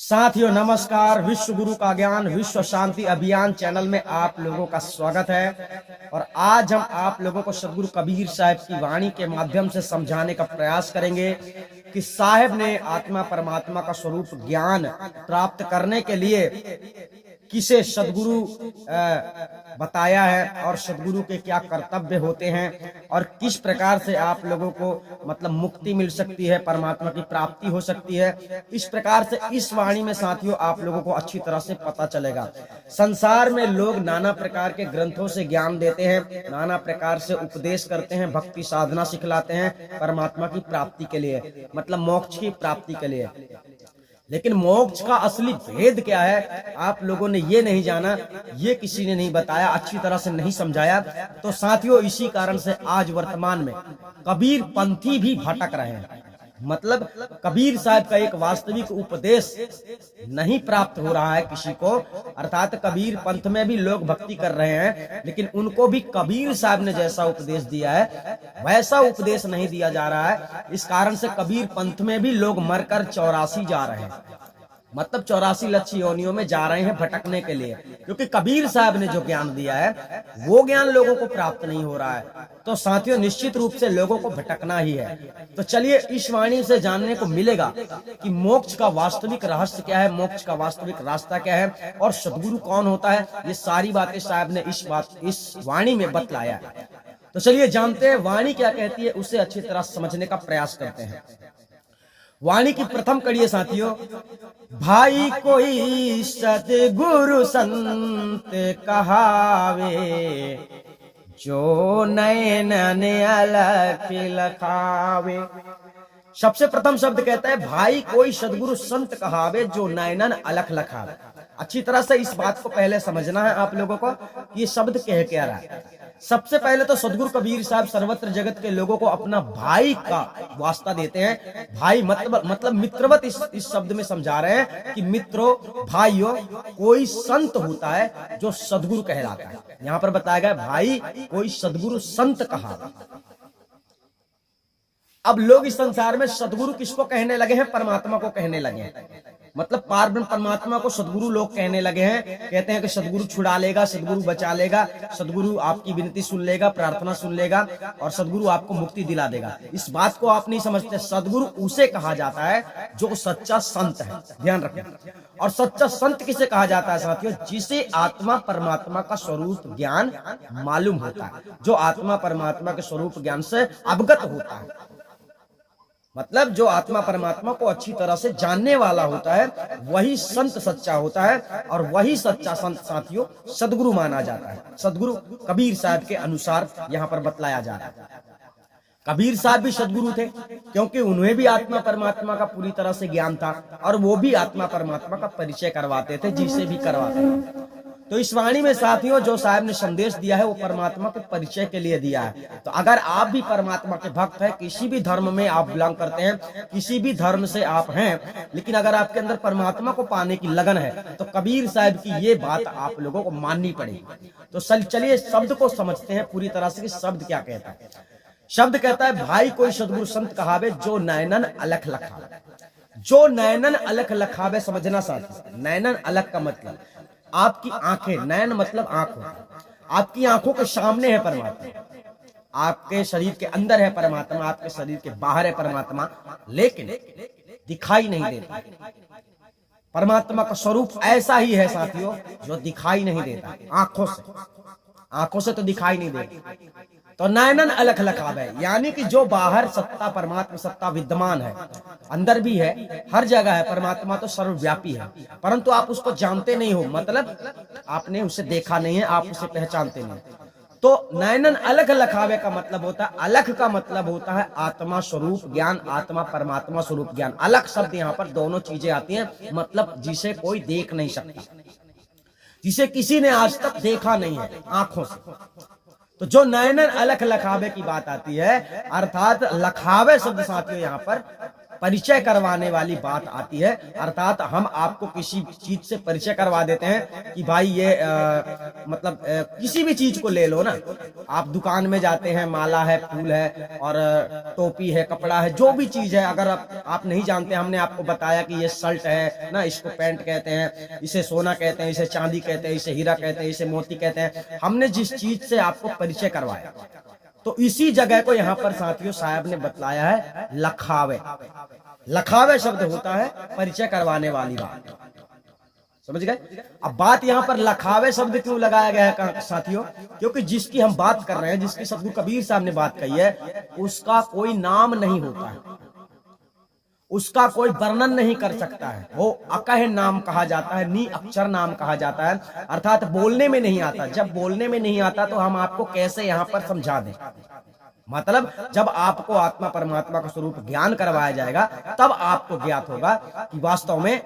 साथियों नमस्कार। विश्व गुरु का ज्ञान विश्व शांति अभियान चैनल में आप लोगों का स्वागत है। और आज हम आप लोगों को सदगुरु कबीर साहब की वाणी के माध्यम से समझाने का प्रयास करेंगे कि साहब ने आत्मा परमात्मा का स्वरूप ज्ञान प्राप्त करने के लिए किसे सदगुरु बताया है और सदगुरु के क्या कर्तव्य होते हैं और किस प्रकार से आप लोगों को मतलब मुक्ति मिल सकती है, परमात्मा की प्राप्ति हो सकती है। इस प्रकार से इस वाणी में साथियों आप लोगों को अच्छी तरह से पता चलेगा। संसार में लोग नाना प्रकार के ग्रंथों से ज्ञान देते हैं, नाना प्रकार से उपदेश करते हैं, भक्ति साधना सिखलाते हैं परमात्मा की प्राप्ति के लिए, मतलब मोक्ष की प्राप्ति के लिए। लेकिन मोक्ष का असली भेद क्या है आप लोगों ने ये नहीं जाना, ये किसी ने नहीं बताया, अच्छी तरह से नहीं समझाया। तो साथियों इसी कारण से आज वर्तमान में कबीर पंथी भी भटक रहे हैं। मतलब कबीर साहब का एक वास्तविक उपदेश नहीं प्राप्त हो रहा है किसी को, अर्थात कबीर पंथ में भी लोग भक्ति कर रहे हैं लेकिन उनको भी कबीर साहब ने जैसा उपदेश दिया है वैसा उपदेश नहीं दिया जा रहा है। इस कारण से कबीर पंथ में भी लोग मरकर 84 जा रहे हैं, मतलब 84 लक्ष्य योनियों में जा रहे हैं भटकने के लिए, क्योंकि कबीर साहब ने जो ज्ञान दिया है वो ज्ञान लोगों को प्राप्त नहीं हो रहा है। तो साथियों निश्चित रूप से लोगों को भटकना ही है। तो चलिए इस वाणी से जानने को मिलेगा कि मोक्ष का वास्तविक रहस्य क्या है, मोक्ष का वास्तविक रास्ता क्या है और सदगुरु कौन होता है। ये सारी बातें साहब ने इस वाणी में बतलाया है। तो चलिए जानते हैं वाणी क्या कहती है, उसे अच्छी तरह समझने का प्रयास करते हैं। वाणी की प्रथम कड़ी है साथियों, भाई कोई सतगुरु संत कहावे, जो नयन अलख लखावे। सबसे प्रथम शब्द कहता है भाई कोई सदगुरु संत कहावे, जो नयनन अलख लखावे। अच्छी तरह से इस बात को पहले समझना है आप लोगों को कि ये शब्द कह क्या रहा है। सबसे पहले तो सदगुरु कबीर साहब सर्वत्र जगत के लोगों को अपना भाई का वास्ता देते हैं। भाई मतलब मित्रवत इस शब्द में समझा रहे हैं कि मित्रों भाइयों कोई संत होता है जो सदगुरु कहलाता है। यहाँ पर बताया गया भाई कोई सदगुरु संत कहा। अब लोग इस संसार में सदगुरु किसको कहने लगे हैं? परमात्मा को कहने लगे हैं। मतलब पारब्रह्म परमात्मा को सदगुरु लोग कहने लगे हैं। कहते हैं कि सदगुरु छुड़ा लेगा, सदगुरु बचा लेगा, सदगुरु आपकी विनती सुन लेगा, प्रार्थना सुन लेगा और सदगुरु आपको मुक्ति दिला देगा। इस बात को आप नहीं समझते। सदगुरु उसे कहा जाता है जो सच्चा संत है, ध्यान रखें। और सच्चा संत किसे कहा जाता है साथियों? जिसे आत्मा परमात्मा का स्वरूप ज्ञान मालूम होता है, जो आत्मा परमात्मा के स्वरूप ज्ञान से अवगत होता है, मतलब जो आत्मा परमात्मा को अच्छी तरह से जानने वाला होता है वही संत सच्चा होता है। और वही सच्चा संत साथियों सदगुरु माना जाता है। सदगुरु कबीर साहब के अनुसार यहाँ पर बतलाया जा रहा है। कबीर साहब भी सदगुरु थे क्योंकि उन्हें भी आत्मा परमात्मा का पूरी तरह से ज्ञान था और वो भी आत्मा परमात्मा का परिचय करवाते थे, जिसे भी करवाते थे। तो इस वाणी में साथियों जो साहब ने संदेश दिया है वो परमात्मा के परिचय के लिए दिया है। तो अगर आप भी परमात्मा के भक्त हैं, किसी भी धर्म में आप बिलोंग करते हैं, किसी भी धर्म से आप हैं, लेकिन अगर आपके अंदर परमात्मा को पाने की लगन है तो कबीर साहब की ये बात आप लोगों को माननी पड़ेगी। तो चलिए शब्द को समझते हैं पूरी तरह से कि शब्द क्या कहता है। शब्द कहता है भाई कोई सदगुरु संत कहावे, जो नयनन अलख लखावे। जो नयनन अलख लखावे समझना साथी। नयनन अलख का मतलब आपकी आंखें, नयन मतलब आंख होता है। आपकी आंखों के सामने है परमात्मा, आपके शरीर के अंदर है परमात्मा, आपके शरीर के बाहर है परमात्मा, लेकिन दिखाई नहीं देता। परमात्मा का स्वरूप ऐसा ही है साथियों जो दिखाई नहीं देता आंखों से तो दिखाई नहीं देता। तो नयनन अलख लखावे यानी कि जो बाहर सत्ता परमात्मा सत्ता विद्यमान है, अंदर भी है, हर जगह है। परमात्मा तो सर्वव्यापी है परंतु आप उसको जानते नहीं हो, मतलब आपने उसे देखा नहीं है, आप उसे पहचानते नहीं। तो नयनन अलख लखावे का मतलब होता है, अलख का मतलब होता है आत्मा स्वरूप ज्ञान, आत्मा परमात्मा स्वरूप ज्ञान। अलख शब्द यहाँ पर दोनों चीजें आती हैं, मतलब जिसे कोई देख नहीं सकता, जिसे किसी ने आज तक देखा नहीं है आंखों से। तो जो नयनन अलख लखावे की बात आती है, अर्थात लखावे शब्द साथियों यहाँ पर परिचय करवाने वाली बात आती है, अर्थात हम आपको किसी चीज से परिचय करवा देते हैं कि भाई ये मतलब किसी भी चीज को ले लो ना, आप दुकान में जाते हैं, माला है, फूल है और टोपी है, कपड़ा है, जो भी चीज है, अगर आप नहीं जानते, हमने आपको बताया कि ये शर्ट है ना, इसको पैंट कहते हैं, इसे सोना कहते हैं, इसे चांदी कहते हैं, इसे हीरा कहते हैं, इसे मोती कहते हैं, हमने जिस चीज से आपको परिचय करवाया, तो इसी जगह को यहाँ पर साथियों साहब ने बतलाया है लखावे। लखावे शब्द होता है परिचय करवाने वाली बात, समझ गए। अब बात यहाँ पर लखावे शब्द क्यों लगाया गया है साथियों, क्योंकि जिसकी हम बात कर रहे हैं, जिसकी सतगुरु कबीर साहब ने बात कही है, उसका कोई नाम नहीं होता है, उसका कोई वर्णन नहीं कर सकता है, वो अकह नाम कहा जाता है, नी अक्षर नाम कहा जाता है, अर्थात बोलने में नहीं आता। जब बोलने में नहीं आता तो हम आपको कैसे यहाँ पर समझा दें, मतलब जब आपको आत्मा परमात्मा का स्वरूप ज्ञान करवाया जाएगा तब आपको ज्ञात होगा कि वास्तव में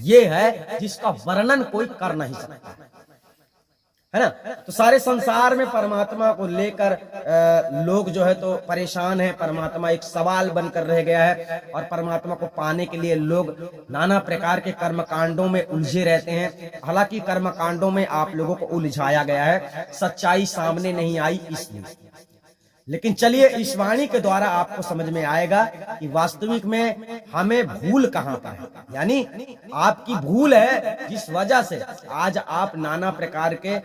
ये है जिसका वर्णन कोई कर नहीं सकता, है ना। तो सारे संसार में परमात्मा को लेकर लोग जो है तो परेशान है, परमात्मा एक सवाल बनकर रह गया है, और परमात्मा को पाने के लिए लोग नाना प्रकार के कर्मकांडों में उलझे रहते हैं। हालांकि कर्मकांडों में आप लोगों को उलझाया गया है, सच्चाई सामने नहीं आई इसलिए। लेकिन चलिए इस वाणी के द्वारा आपको समझ में आएगा कि वास्तविक में हमें भूल कहाँ पर है, यानी आपकी भूल है जिस वजह से आज आप नाना प्रकार के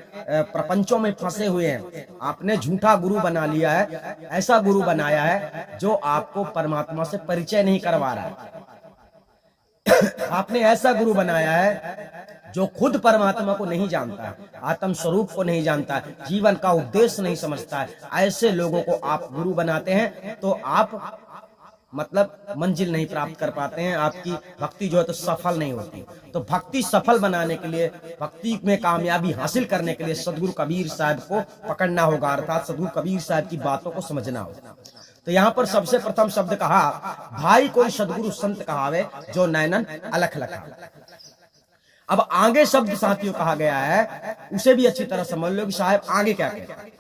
प्रपंचों में फंसे हुए हैं। आपने झूठा गुरु बना लिया है, ऐसा गुरु बनाया है जो आपको परमात्मा से परिचय नहीं करवा रहा है। आपने ऐसा गुरु बनाया है जो खुद परमात्मा को नहीं जानता है, आत्म स्वरूप को नहीं जानता है, जीवन का उद्देश्य नहीं समझता है। ऐसे लोगों को आप गुरु बनाते हैं तो आप मतलब मंजिल नहीं प्राप्त कर पाते हैं, आपकी भक्ति जो है तो सफल नहीं होती। तो भक्ति सफल बनाने के लिए, भक्ति में कामयाबी हासिल करने के लिए सदगुरु कबीर साहब को पकड़ना होगा, अर्थात सदगुरु कबीर साहब की बातों को समझना होगा। तो यहाँ पर सबसे प्रथम शब्द कहा, भाई कोई सदगुरु संत कहावे जो नैनन अलख लखा। अब आगे शब्द साथियों कहा गया है, उसे भी अच्छी तरह समझ लो कि साहब आगे क्या कहता है।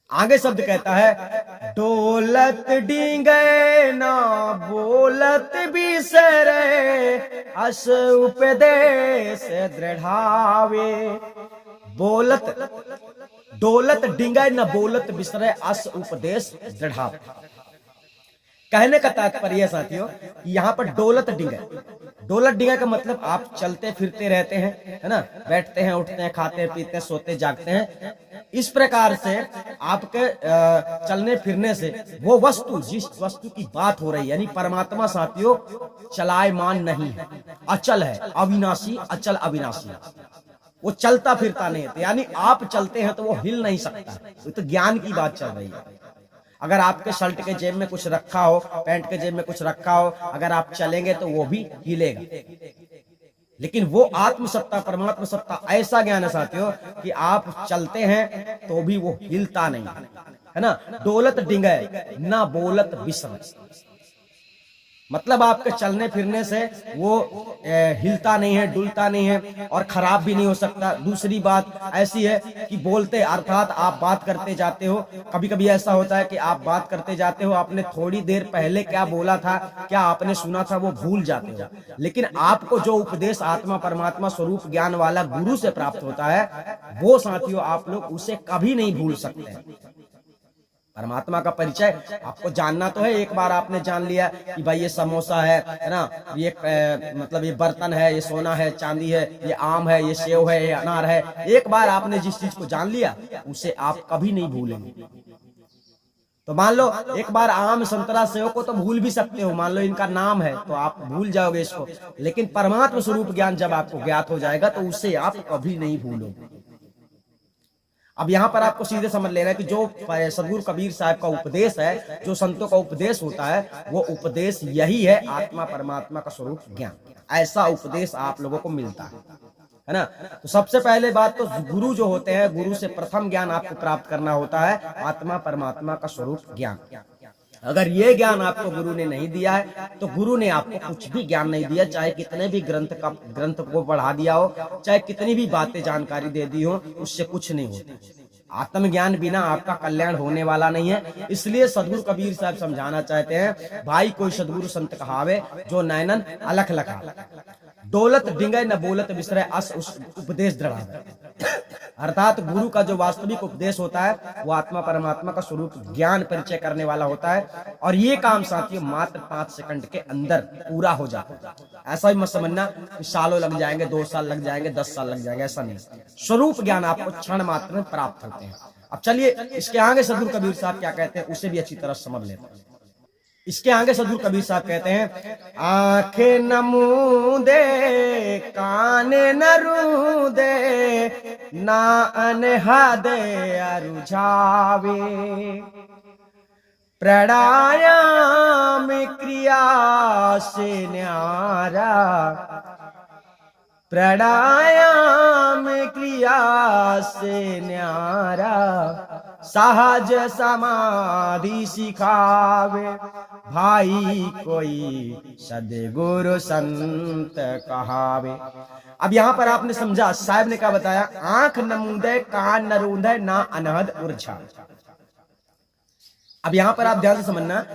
आगे शब्द कहता है, डोलत डींगे ना बोलत बिसरे, अस उपदेश दृढ़ावे। बोलत डोलत डिंगे न बोलत बिसरे, अस उपदेश दृढ़ावे। कहने का तात्पर्य साथियों यहाँ पर डोलत डिंगे, डोलत डिंगे का मतलब आप चलते फिरते रहते हैं, है ना, बैठते हैं, उठते हैं, खाते पीते हैं, सोते जागते हैं। इस प्रकार से आपके चलने फिरने से वो वस्तु, जिस वस्तु की बात हो रही है, यानी परमात्मा साथियों चलायमान नहीं है, अचल है, अविनाशी, अचल अविनाशी, वो चलता फिरता नहीं है। यानी आप चलते हैं तो वो हिल नहीं सकता, तो ज्ञान की बात चल रही है। अगर आपके शर्ट के जेब में कुछ रखा हो, पैंट के जेब में कुछ रखा हो, अगर आप चलेंगे तो वो भी हिलेगा, लेकिन वो आत्म सत्ता, परमात्मा सत्ता ऐसा ज्ञान है साथियों कि आप चलते हैं तो भी वो हिलता नहीं, है ना। डोलत डिंगे ना बोलत बिसर, मतलब आपके चलने फिरने से वो हिलता नहीं है, डुलता नहीं है और खराब भी नहीं हो सकता। दूसरी बात ऐसी है कि बोलते, अर्थात आप बात करते जाते हो, कभी कभी ऐसा होता है कि आप बात करते जाते हो, आपने थोड़ी देर पहले क्या बोला था, क्या आपने सुना था, वो भूल जाते हो। लेकिन आपको जो उपदेश आत्मा परमात्मा स्वरूप ज्ञान वाला गुरु से प्राप्त होता है, वो साथियों आप लोग उसे कभी नहीं भूल सकते। परमात्मा का परिचय आपको जानना तो है। एक बार आपने जान लिया कि भाई ये समोसा है ना, ये मतलब ये बर्तन है, ये सोना है, चांदी है, ये आम है, ये सेव है, ये अनार है। एक बार आपने जिस चीज को जान लिया उसे आप कभी नहीं भूलेंगे। तो मान लो एक बार आम संतरा सेव को तो भूल भी सकते हो, मान लो इनका नाम है तो आप भूल जाओगे इसको, लेकिन परमात्मा स्वरूप ज्ञान जब आपको ज्ञात हो जाएगा तो उसे आप कभी नहीं भूलोगे। अब यहाँ पर आपको सीधे समझ लेना है कि जो सदगुरु कबीर साहब का उपदेश है, जो संतों का उपदेश होता है, वो उपदेश यही है, आत्मा परमात्मा का स्वरूप ज्ञान। ऐसा उपदेश आप लोगों को मिलता है ना। तो सबसे पहले बात तो गुरु जो होते हैं, गुरु से प्रथम ज्ञान आपको प्राप्त करना होता है, आत्मा परमात्मा का स्वरूप ज्ञान। अगर ये ज्ञान आपको गुरु ने नहीं दिया है तो गुरु ने आपको कुछ भी ज्ञान नहीं दिया, चाहे कितने भी ग्रंथ को बढ़ा दिया हो, चाहे कितनी भी बातें जानकारी दे दी हो, उससे कुछ नहीं होता। आत्मज्ञान बिना आपका कल्याण होने वाला नहीं है। इसलिए सदगुरु कबीर साहब समझाना चाहते हैं, भाई कोई सदगुरु संत कहावे जो नैनन अलख लखा, दौलत डिंगे न बोलत बिसरे अस उस उपदेश दृढ़ावे। अर्थात गुरु का जो वास्तविक उपदेश होता है वो आत्मा परमात्मा का स्वरूप ज्ञान परिचय करने वाला होता है, और ये काम साथियों मात्र 5 सेकंड के अंदर पूरा हो जाता है। ऐसा ही मत समझना कि सालों लग जाएंगे, 2 साल लग जाएंगे, 10 साल लग जाएंगे, ऐसा नहीं। स्वरूप ज्ञान आपको क्षण मात्र में प्राप्त होते हैं। अब चलिए इसके आगे सदगुरु कबीर साहब क्या कहते हैं उसे भी अच्छी तरह समझ लेते हैं। इसके आगे सदगुरु कबीर साहब कहते हैं, आंखें न मूंदे कान न रूंदे ना अनहदे अरुझावे, प्राणायाम क्रिया से न्यारा, प्राणायाम क्रिया से न्यारा, सहज समाधि सिखावे, भाई कोई सदगुरु संत कहावे। अब यहाँ पर आपने समझा साहब ने क्या बताया, आंख न मूंदे कान न रूंदे ना अनहद उर्झा। अब यहाँ पर आप ध्यान से समझना,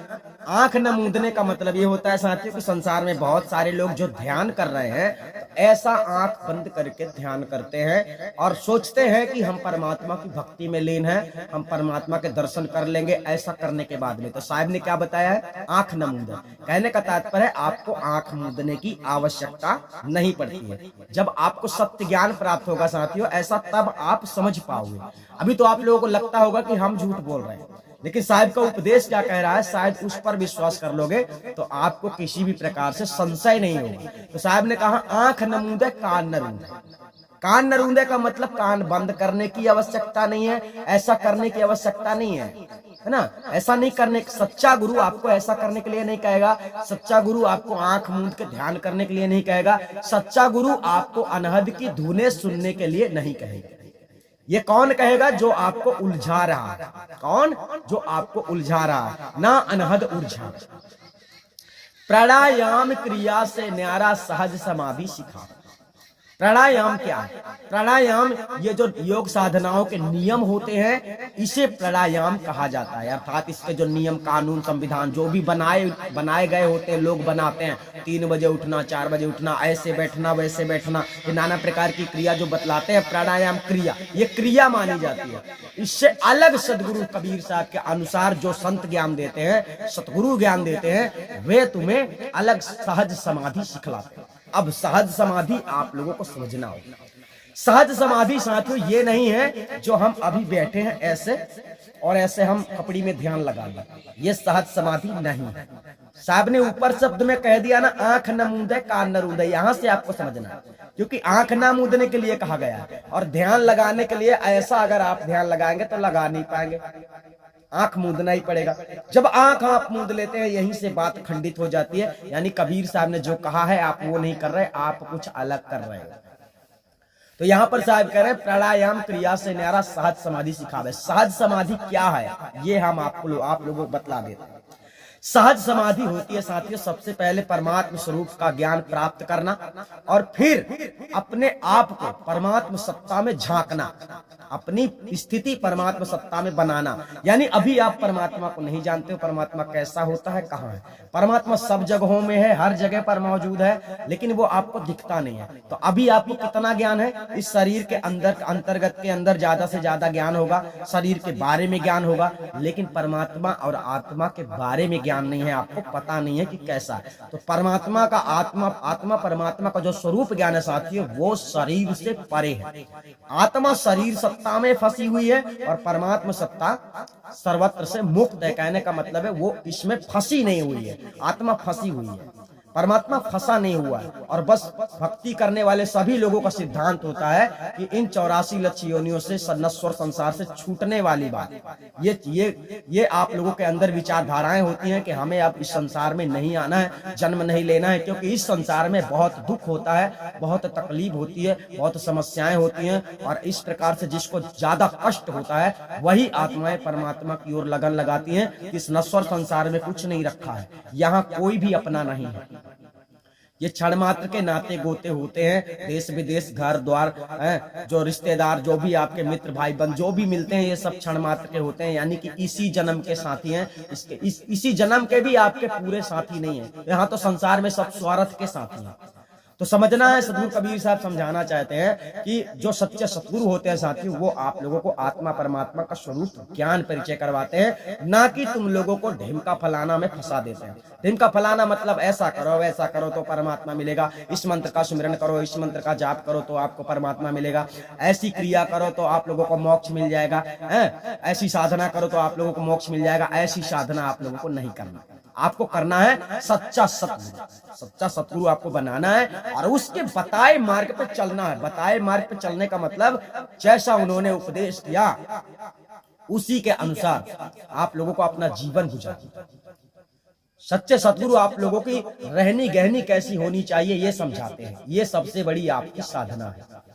आंख न मूंदने का मतलब ये होता है साथियों कि संसार में बहुत सारे लोग जो ध्यान कर रहे हैं तो ऐसा आंख बंद करके ध्यान करते हैं और सोचते हैं कि हम परमात्मा की भक्ति में लीन हैं, हम परमात्मा के दर्शन कर लेंगे। ऐसा करने के बाद में तो साहब ने क्या बताया है, आंख न मूंदे। कहने का तात्पर्य है आपको आंख मूंदने की आवश्यकता नहीं पड़ती है। जब आपको सत्य ज्ञान प्राप्त होगा साथियों, ऐसा तब आप समझ पाओगे। अभी तो आप लोगों को लगता होगा कि हम झूठ बोल रहे हैं, लेकिन साहिब का उपदेश क्या कह रहा है, शायद उस पर विश्वास कर लोगे तो आपको किसी भी प्रकार से संशय नहीं होगा। तो साहिब ने कहा आंख न मूंदे कान न रूंदे। कान न रूंदे का मतलब कान बंद करने की आवश्यकता नहीं है, ऐसा करने की आवश्यकता नहीं है ना। ऐसा नहीं करने, सच्चा गुरु आपको ऐसा करने के लिए नहीं कहेगा। सच्चा गुरु आपको आंख मूंद के ध्यान करने के लिए नहीं कहेगा। सच्चा गुरु आपको अनहद की धुनें सुनने के लिए नहीं कहेगा। ये कौन कहेगा, जो आपको उलझा रहा है। कौन, जो आपको उलझा रहा है, ना अनहद उलझा। प्राणायाम क्रिया से न्यारा सहज समाधि सिखा। प्राणायाम क्या है? प्राणायाम ये जो योग साधनाओं के नियम होते हैं इसे प्राणायाम कहा जाता है। अर्थात इसके जो नियम कानून संविधान जो भी बनाए गए होते हैं, लोग बनाते हैं, 3 बजे उठना, 4 बजे उठना, ऐसे बैठना, वैसे बैठना, ये नाना प्रकार की क्रिया जो बतलाते हैं प्राणायाम क्रिया, ये क्रिया मानी जाती है। इससे अलग सदगुरु कबीर साहब के अनुसार जो संत ज्ञान देते हैं, सतगुरु ज्ञान देते हैं, वे तुम्हें अलग सहज समाधि सिखलाते हैं। अब सहज समाधि आप लोगों को समझना होगा। सहज समाधि साथियों ये नहीं है जो हम अभी बैठे हैं ऐसे और ऐसे हम कपड़ी में ध्यान लगा लें, ये सहज समाधि नहीं है। साहब ने ऊपर शब्द में कह दिया ना, आंख न मूंदे कान न रूंदे, यहां से आपको समझना है, क्योंकि आंख न मूंदने के लिए कहा गया और ध्यान लगाने के लिए ऐसा अगर आप ध्यान लगाएंगे तो लगा नहीं पाएंगे, आंख मूंदना ही पड़ेगा। जब आंख आप मूंद लेते हैं यहीं से बात खंडित हो जाती है, यानी कबीर साहब ने जो कहा है आप वो नहीं कर रहे, आप कुछ अलग कर रहे हो। तो यहाँ पर साहब कह रहे हैं प्राणायाम क्रिया से न्यारा सहज समाधि सिखावे। सहज समाधि क्या है ये हम आप लोगों को बतला देते हैं। सहज समाधि होती है साथियों सबसे पहले परमात्म स्वरूप का ज्ञान प्राप्त करना और फिर अपने आप को परमात्म सत्ता में झांकना, अपनी स्थिति परमात्मा सत्ता में बनाना। यानी अभी आप परमात्मा को नहीं जानते हो, परमात्मा कैसा होता है, कहाँ है। परमात्मा सब जगहों में है, हर जगह पर मौजूद है, लेकिन वो आपको दिखता नहीं है। तो अभी आपको कितना ज्ञान है, इस शरीर के अंदर अंतर्गत के अंदर ज्यादा से ज्यादा ज्ञान होगा, शरीर के बारे में ज्ञान होगा, लेकिन परमात्मा और आत्मा के बारे में ज्ञान नहीं है, आपको पता नहीं है कि कैसा है। तो परमात्मा का आत्मा परमात्मा का जो स्वरूप ज्ञान है साथियों वो शरीर से परे है। आत्मा शरीर सत्ता में फंसी हुई है और परमात्मा सत्ता सर्वत्र से मुक्त है। कहने का मतलब है वो इसमें फंसी नहीं हुई है, आत्मा फंसी हुई है, परमात्मा फंसा नहीं हुआ है। और बस भक्ति करने वाले सभी लोगों का सिद्धांत होता है कि इन 84 लक्ष योनियों से नश्वर संसार से छूटने वाली बात, ये आप लोगों के अंदर विचारधाराएं होती हैं कि हमें अब इस संसार में नहीं आना है, जन्म नहीं लेना है, क्योंकि इस संसार में बहुत दुख होता है, बहुत तकलीफ होती है, बहुत समस्याएं होती हैं। और इस प्रकार से जिसको ज्यादा कष्ट होता है वही आत्माएं परमात्मा की ओर लगन लगाती हैं। इस नश्वर संसार में कुछ नहीं रखा है, यहाँ कोई भी अपना नहीं है, ये क्षण मात्र के नाते गोते होते हैं। देश विदेश घर द्वार जो रिश्तेदार जो भी आपके मित्र भाई बंद जो भी मिलते हैं ये सब क्षण मात्र के होते हैं, यानी कि इसी जन्म के साथी हैं। इसी जन्म के भी आपके पूरे साथी नहीं है। यहाँ तो संसार में सब स्वार्थ के साथी हैं। तो समझना है, सदगुरु कबीर साहब समझाना चाहते हैं कि जो सच्चे सतगुरु होते हैं साथी, वो आप लोगों को आत्मा परमात्मा का स्वरूप ज्ञान परिचय करवाते हैं, ना कि तुम लोगों को ढिमका फलाना में फंसा देते हैं। ढिमका फलाना मतलब ऐसा करो वैसा करो तो परमात्मा मिलेगा, इस मंत्र का सुमिरन करो, इस मंत्र का जाप करो तो आपको परमात्मा मिलेगा, ऐसी क्रिया करो तो आप लोगों को मोक्ष मिल जाएगा, ऐसी साधना करो तो आप लोगों को मोक्ष मिल जाएगा। ऐसी साधना आप लोगों को नहीं करना। आपको करना है सच्चा सतगुरु। सच्चा सतगुरु आपको बनाना है और उसके बताए मार्ग पे चलना है। बताए मार्ग पे चलने का मतलब जैसा उन्होंने उपदेश दिया उसी के अनुसार आप लोगों को अपना जीवन गुजारना। सच्चे सतगुरु आप लोगों की रहनी गहनी कैसी होनी चाहिए ये समझाते हैं। ये सबसे बड़ी आपकी साधना है।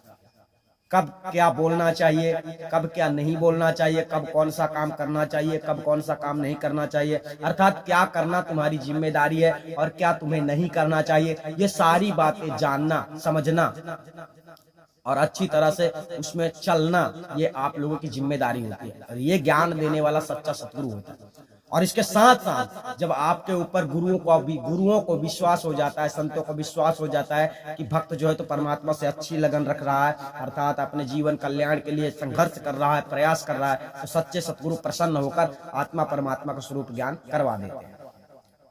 कब क्या बोलना चाहिए, कब क्या नहीं बोलना चाहिए, कब कौन सा काम करना चाहिए, कब कौन सा काम नहीं करना चाहिए, अर्थात क्या करना तुम्हारी जिम्मेदारी है और क्या तुम्हें नहीं करना चाहिए, ये सारी बातें जानना समझना और अच्छी तरह से उसमें चलना, ये आप लोगों की जिम्मेदारी होती है। और ये ज्ञान देने वाला सच्चा सतगुरु होता है। और इसके साथ साथ जब आपके ऊपर गुरुओं को विश्वास हो जाता है, संतों को विश्वास हो जाता है कि भक्त जो है तो परमात्मा से अच्छी लगन रख रहा है, अर्थात अपने जीवन कल्याण के लिए संघर्ष कर रहा है, प्रयास कर रहा है, तो सच्चे सतगुरु प्रसन्न होकर आत्मा परमात्मा का स्वरूप ज्ञान करवा देते हैं।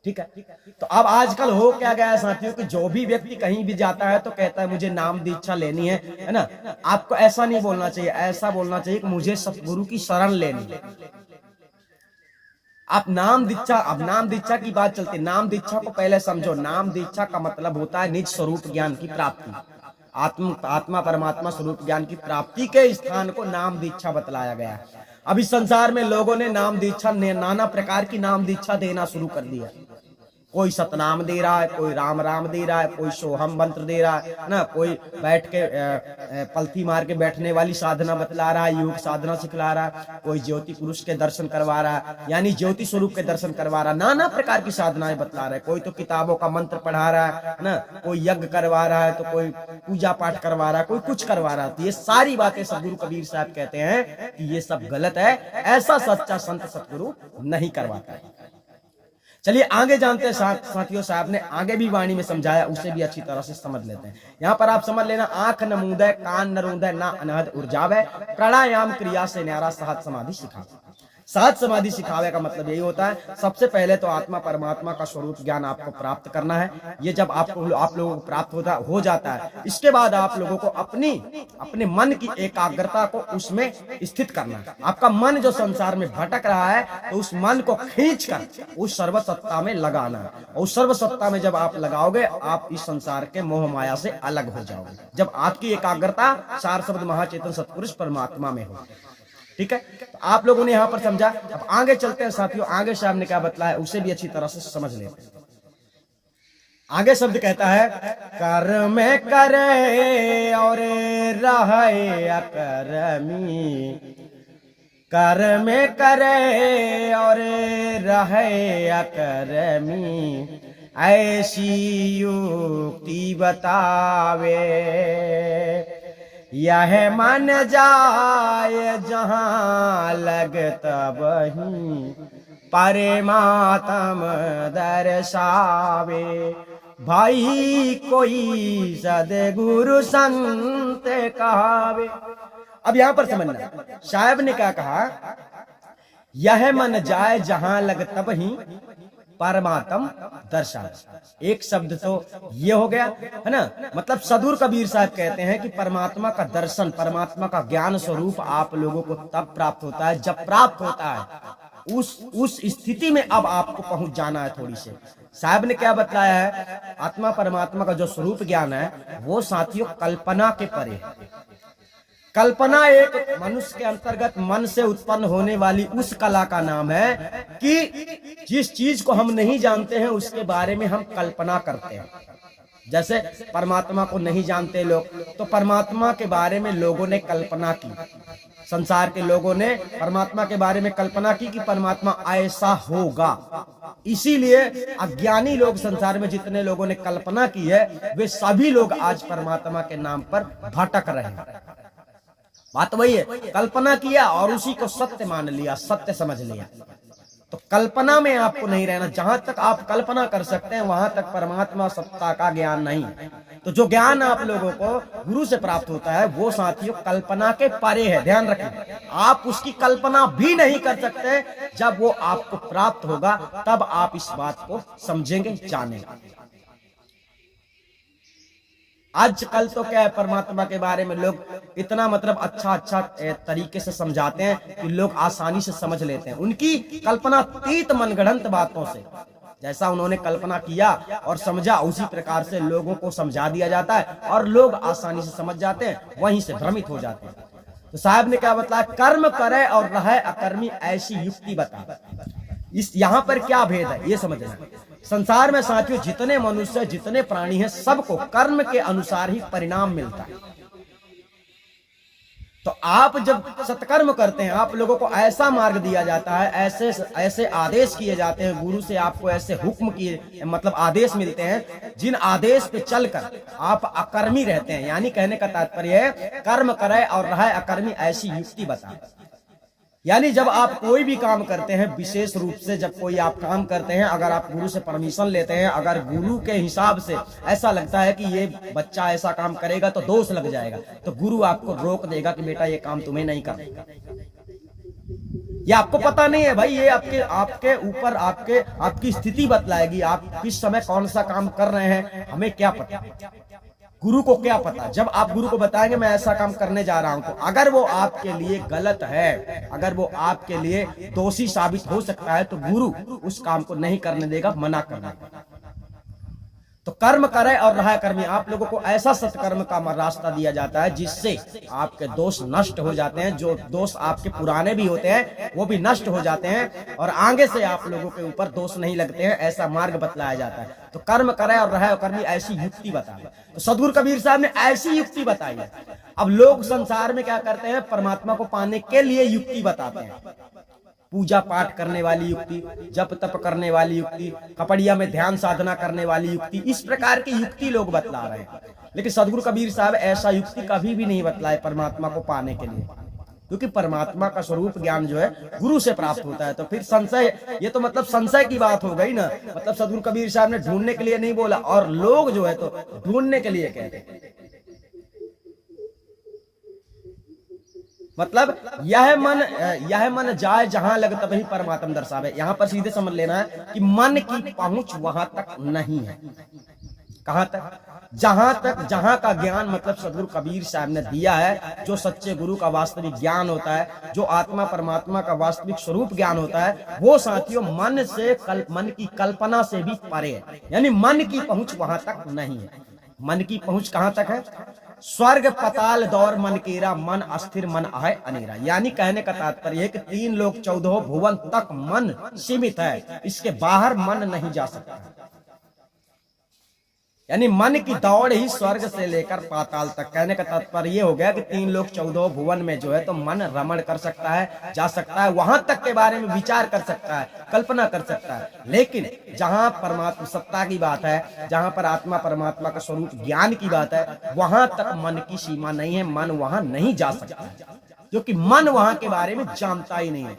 ठीक है। तो अब आजकल हो क्या गया है साथियों कि जो भी व्यक्ति कहीं भी जाता है तो कहता है मुझे नाम दीक्षा लेनी है ना। आपको ऐसा नहीं बोलना चाहिए, ऐसा बोलना चाहिए कि मुझे सतगुरु की शरण लेनी है। आप नाम दीक्षा की बात चलती है। नाम दीक्षा को पहले समझो। नाम दीक्षा का मतलब होता है निज स्वरूप ज्ञान की प्राप्ति। आत्मा परमात्मा स्वरूप ज्ञान की प्राप्ति के स्थान को नाम दीक्षा बतलाया गया है। अभी संसार में लोगों ने नाम दीक्षा नाना प्रकार की नाम दीक्षा देना शुरू कर दिया। कोई सतनाम दे रहा है, कोई राम राम दे रहा है, कोई सोहम मंत्र दे रहा है ना, कोई बैठ के पलथी मार के बैठने वाली साधना बतला रहा है, योग साधना सिखला रहा है, कोई ज्योति पुरुष के दर्शन करवा रहा है, यानी ज्योति स्वरूप के दर्शन करवा रहा है, नाना प्रकार की साधनाएं बतला रहा है। कोई तो किताबों का मंत्र पढ़ा रहा है ना, कोई यज्ञ करवा रहा है, तो कोई पूजा पाठ करवा रहा है, कोई कुछ करवा रहा है। तो ये सारी बातें सदगुरु कबीर साहब कहते हैं कि ये सब गलत है। ऐसा सच्चा संत सतगुरु नहीं करवाता है। चलिए आगे जानते हैं। साथियों साहब ने आगे भी वाणी में समझाया, उसे भी अच्छी तरह से समझ लेते हैं। यहाँ पर आप समझ लेना, आंख न मूंदे कान न रूंदे ना अनहद उर्जावे, प्राणायाम क्रिया से न्यारा सहज समाधि सिखा। सहज समाधि सिखावे का मतलब यही होता है, सबसे पहले तो आत्मा परमात्मा का स्वरूप ज्ञान आपको प्राप्त करना है। ये जब आप लोगों को प्राप्त हो जाता है, इसके बाद आप लोगों को अपने मन की एकाग्रता को उसमें स्थित करना है। आपका मन जो संसार में भटक रहा है, तो उस मन को खींचकर उस सर्वसत्ता में लगाना है। और उस सर्वसत्ता में जब आप लगाओगे, आप इस संसार के मोह माया से अलग हो जाओगे, जब आपकी एकाग्रता सार शब्द महाचेतन सतपुरुष परमात्मा में हो। ठीक है। तो आप लोगों ने यहाँ पर समझा। अब आगे चलते हैं साथियों, आगे साहब ने क्या बतलाया उसे भी अच्छी तरह से समझ लेते हैं। आगे शब्द कहता है, कर में करे और रहे अकरमी, कर में करे और रहे अकरमी, ऐसी युक्ति बतावे, यह मन जाए जहां लगता वहीं, परमात्म दर्शावे, भाई कोई सदगुरु संत कहावे। अब यहां पर समझना, साहब ने क्या कहा, यह मन जाए जहां लगता वहीं, परमात्म दर्शन। एक शब्द तो ये हो गया है ना। मतलब सदगुरु कबीर साहब कहते हैं कि परमात्मा का दर्शन, परमात्मा का ज्ञान स्वरूप आप लोगों को तब प्राप्त होता है जब प्राप्त होता है उस स्थिति में अब आपको पहुंच जाना है। थोड़ी से साहब ने क्या बतलाया है, आत्मा परमात्मा का जो स्वरूप ज्ञान है वो साथियों कल्पना के परे है। कल्पना एक मनुष्य के अंतर्गत मन से उत्पन्न होने वाली उस कला का नाम है कि जिस चीज को हम नहीं जानते हैं उसके बारे में हम कल्पना करते हैं। जैसे परमात्मा को नहीं जानते लोग, तो परमात्मा के बारे में लोगों ने कल्पना की। संसार के लोगों ने परमात्मा के बारे में कल्पना की कि परमात्मा ऐसा होगा। इसीलिए अज्ञानी लोग संसार में जितने लोगों ने कल्पना की है वे सभी लोग आज परमात्मा के नाम पर भटक रहे हैं। बात वही है, कल्पना किया और उसी को सत्य मान लिया, सत्य समझ लिया। तो कल्पना में आपको नहीं रहना। जहां तक आप कल्पना कर सकते हैं वहां तक परमात्मा सत्ता का ज्ञान नहीं। तो जो ज्ञान आप लोगों को गुरु से प्राप्त होता है वो साथियों कल्पना के परे है। ध्यान रखें, आप उसकी कल्पना भी नहीं कर सकते। जब वो आपको प्राप्त होगा तब आप इस बात को समझेंगे, जानेंगे। आजकल तो क्या है, परमात्मा के बारे में लोग इतना मतलब अच्छा तरीके से समझाते हैं कि लोग आसानी से समझ लेते हैं। उनकी कल्पनातीत मनगढ़ंत बातों से जैसा उन्होंने कल्पना किया और समझा उसी प्रकार से लोगों को समझा दिया जाता है और लोग आसानी से समझ जाते हैं, वहीं से भ्रमित हो जाते हैं। तो साहब ने क्या बताया, कर्म करे और रहे अकर्मी ऐसी युक्ति बता। इस यहाँ पर क्या भेद है ये समझना। संसार में साथियों जितने मनुष्य जितने प्राणी हैं सबको कर्म के अनुसार ही परिणाम मिलता है। तो आप जब सत्कर्म करते हैं आप लोगों को ऐसा मार्ग दिया जाता है, ऐसे आदेश किए जाते हैं गुरु से, आपको ऐसे हुक्म किए मतलब आदेश मिलते हैं जिन आदेश पे चलकर आप अकर्मी रहते हैं। यानी कहने का तात्पर्य है कर्म करे और रहे अकर्मी ऐसी युक्ति बताए। यानी जब आप कोई भी काम करते हैं, विशेष रूप से जब कोई आप काम करते हैं, अगर आप गुरु से परमिशन लेते हैं, अगर गुरु के हिसाब से ऐसा लगता है कि ये बच्चा ऐसा काम करेगा तो दोष लग जाएगा, तो गुरु आपको रोक देगा कि बेटा ये काम तुम्हें नहीं करना। ये आपको पता नहीं है भाई, ये आपके ऊपर आपकी स्थिति बतलाएगी, आप किस समय कौन सा काम कर रहे हैं हमें क्या पता, गुरु को क्या पता। जब आप गुरु को बताएंगे मैं ऐसा काम करने जा रहा हूं, तो अगर वो आपके लिए गलत है, अगर वो आपके लिए दोषी साबित हो सकता है तो गुरु उस काम को नहीं करने देगा, मना करने देगा। तो कर्म करे और रहा कर्मी, आप लोगों को ऐसा सत्कर्म का रास्ता दिया जाता है जिससे आपके दोष नष्ट हो जाते हैं। जो दोष आपके पुराने भी होते हैं वो भी नष्ट हो जाते हैं और आगे से आप लोगों के ऊपर दोष नहीं लगते हैं, ऐसा मार्ग बतलाया जाता है। तो कर्म करे और रहा कर्मी ऐसी युक्ति बताई। तो सदगुरु कबीर साहब ने ऐसी युक्ति बताई है। अब लोग संसार में क्या करते हैं, परमात्मा को पाने के लिए युक्ति बताते हैं। पूजा पाठ करने वाली युक्ति, जप तप करने वाली युक्ति, कपड़िया में ध्यान साधना करने वाली युक्ति, इस प्रकार की युक्ति लोग बतला रहे हैं। लेकिन सदगुरु कबीर साहब ऐसा युक्ति कभी भी नहीं बतलाए परमात्मा को पाने के लिए, क्योंकि परमात्मा का स्वरूप ज्ञान जो है गुरु से प्राप्त होता है। तो फिर संशय, ये तो मतलब संशय की बात हो गई ना। मतलब सदगुरु कबीर साहब ने ढूंढने के लिए नहीं बोला और लोग जो है तो ढूंढने के लिए कहते हैं। मतलब यह मन जाए जहां लग तभी परमात्मा दर्शावे। यहां पर सीधे समझ लेना है कि मन की पहुंच वहां तक नहीं है। कहां तक? जहां का ज्ञान मतलब सदगुरु कबीर साहब ने दिया है, जो सच्चे गुरु का वास्तविक ज्ञान होता है, जो आत्मा परमात्मा का वास्तविक स्वरूप ज्ञान होता है, वो साथियों मन की कल्पना से भी परे है। यानी मन की पहुंच वहां तक नहीं है। मन की पहुंच कहां तक है? स्वर्ग पताल दौर मन केरा, मन अस्थिर मन आहे अनेरा। यानी कहने का तात्पर्य है कि 3 लोक 14 भुवन तक मन सीमित है, इसके बाहर मन नहीं जा सकता। यानी मन की दौड़ ही स्वर्ग से लेकर पाताल तक। कहने का तात्पर्य ये हो गया कि 3 लोक 14 भुवन में जो है तो मन रमण कर सकता है, जा सकता है, वहां तक के बारे में विचार कर सकता है, कल्पना कर सकता है। लेकिन जहां परमात्मा सत्ता की बात है, जहां पर आत्मा परमात्मा का स्वरूप ज्ञान की बात है, वहां तक मन की सीमा नहीं है, मन वहां नहीं जा सकता, क्योंकि मन वहां के बारे में जानता ही नहीं है।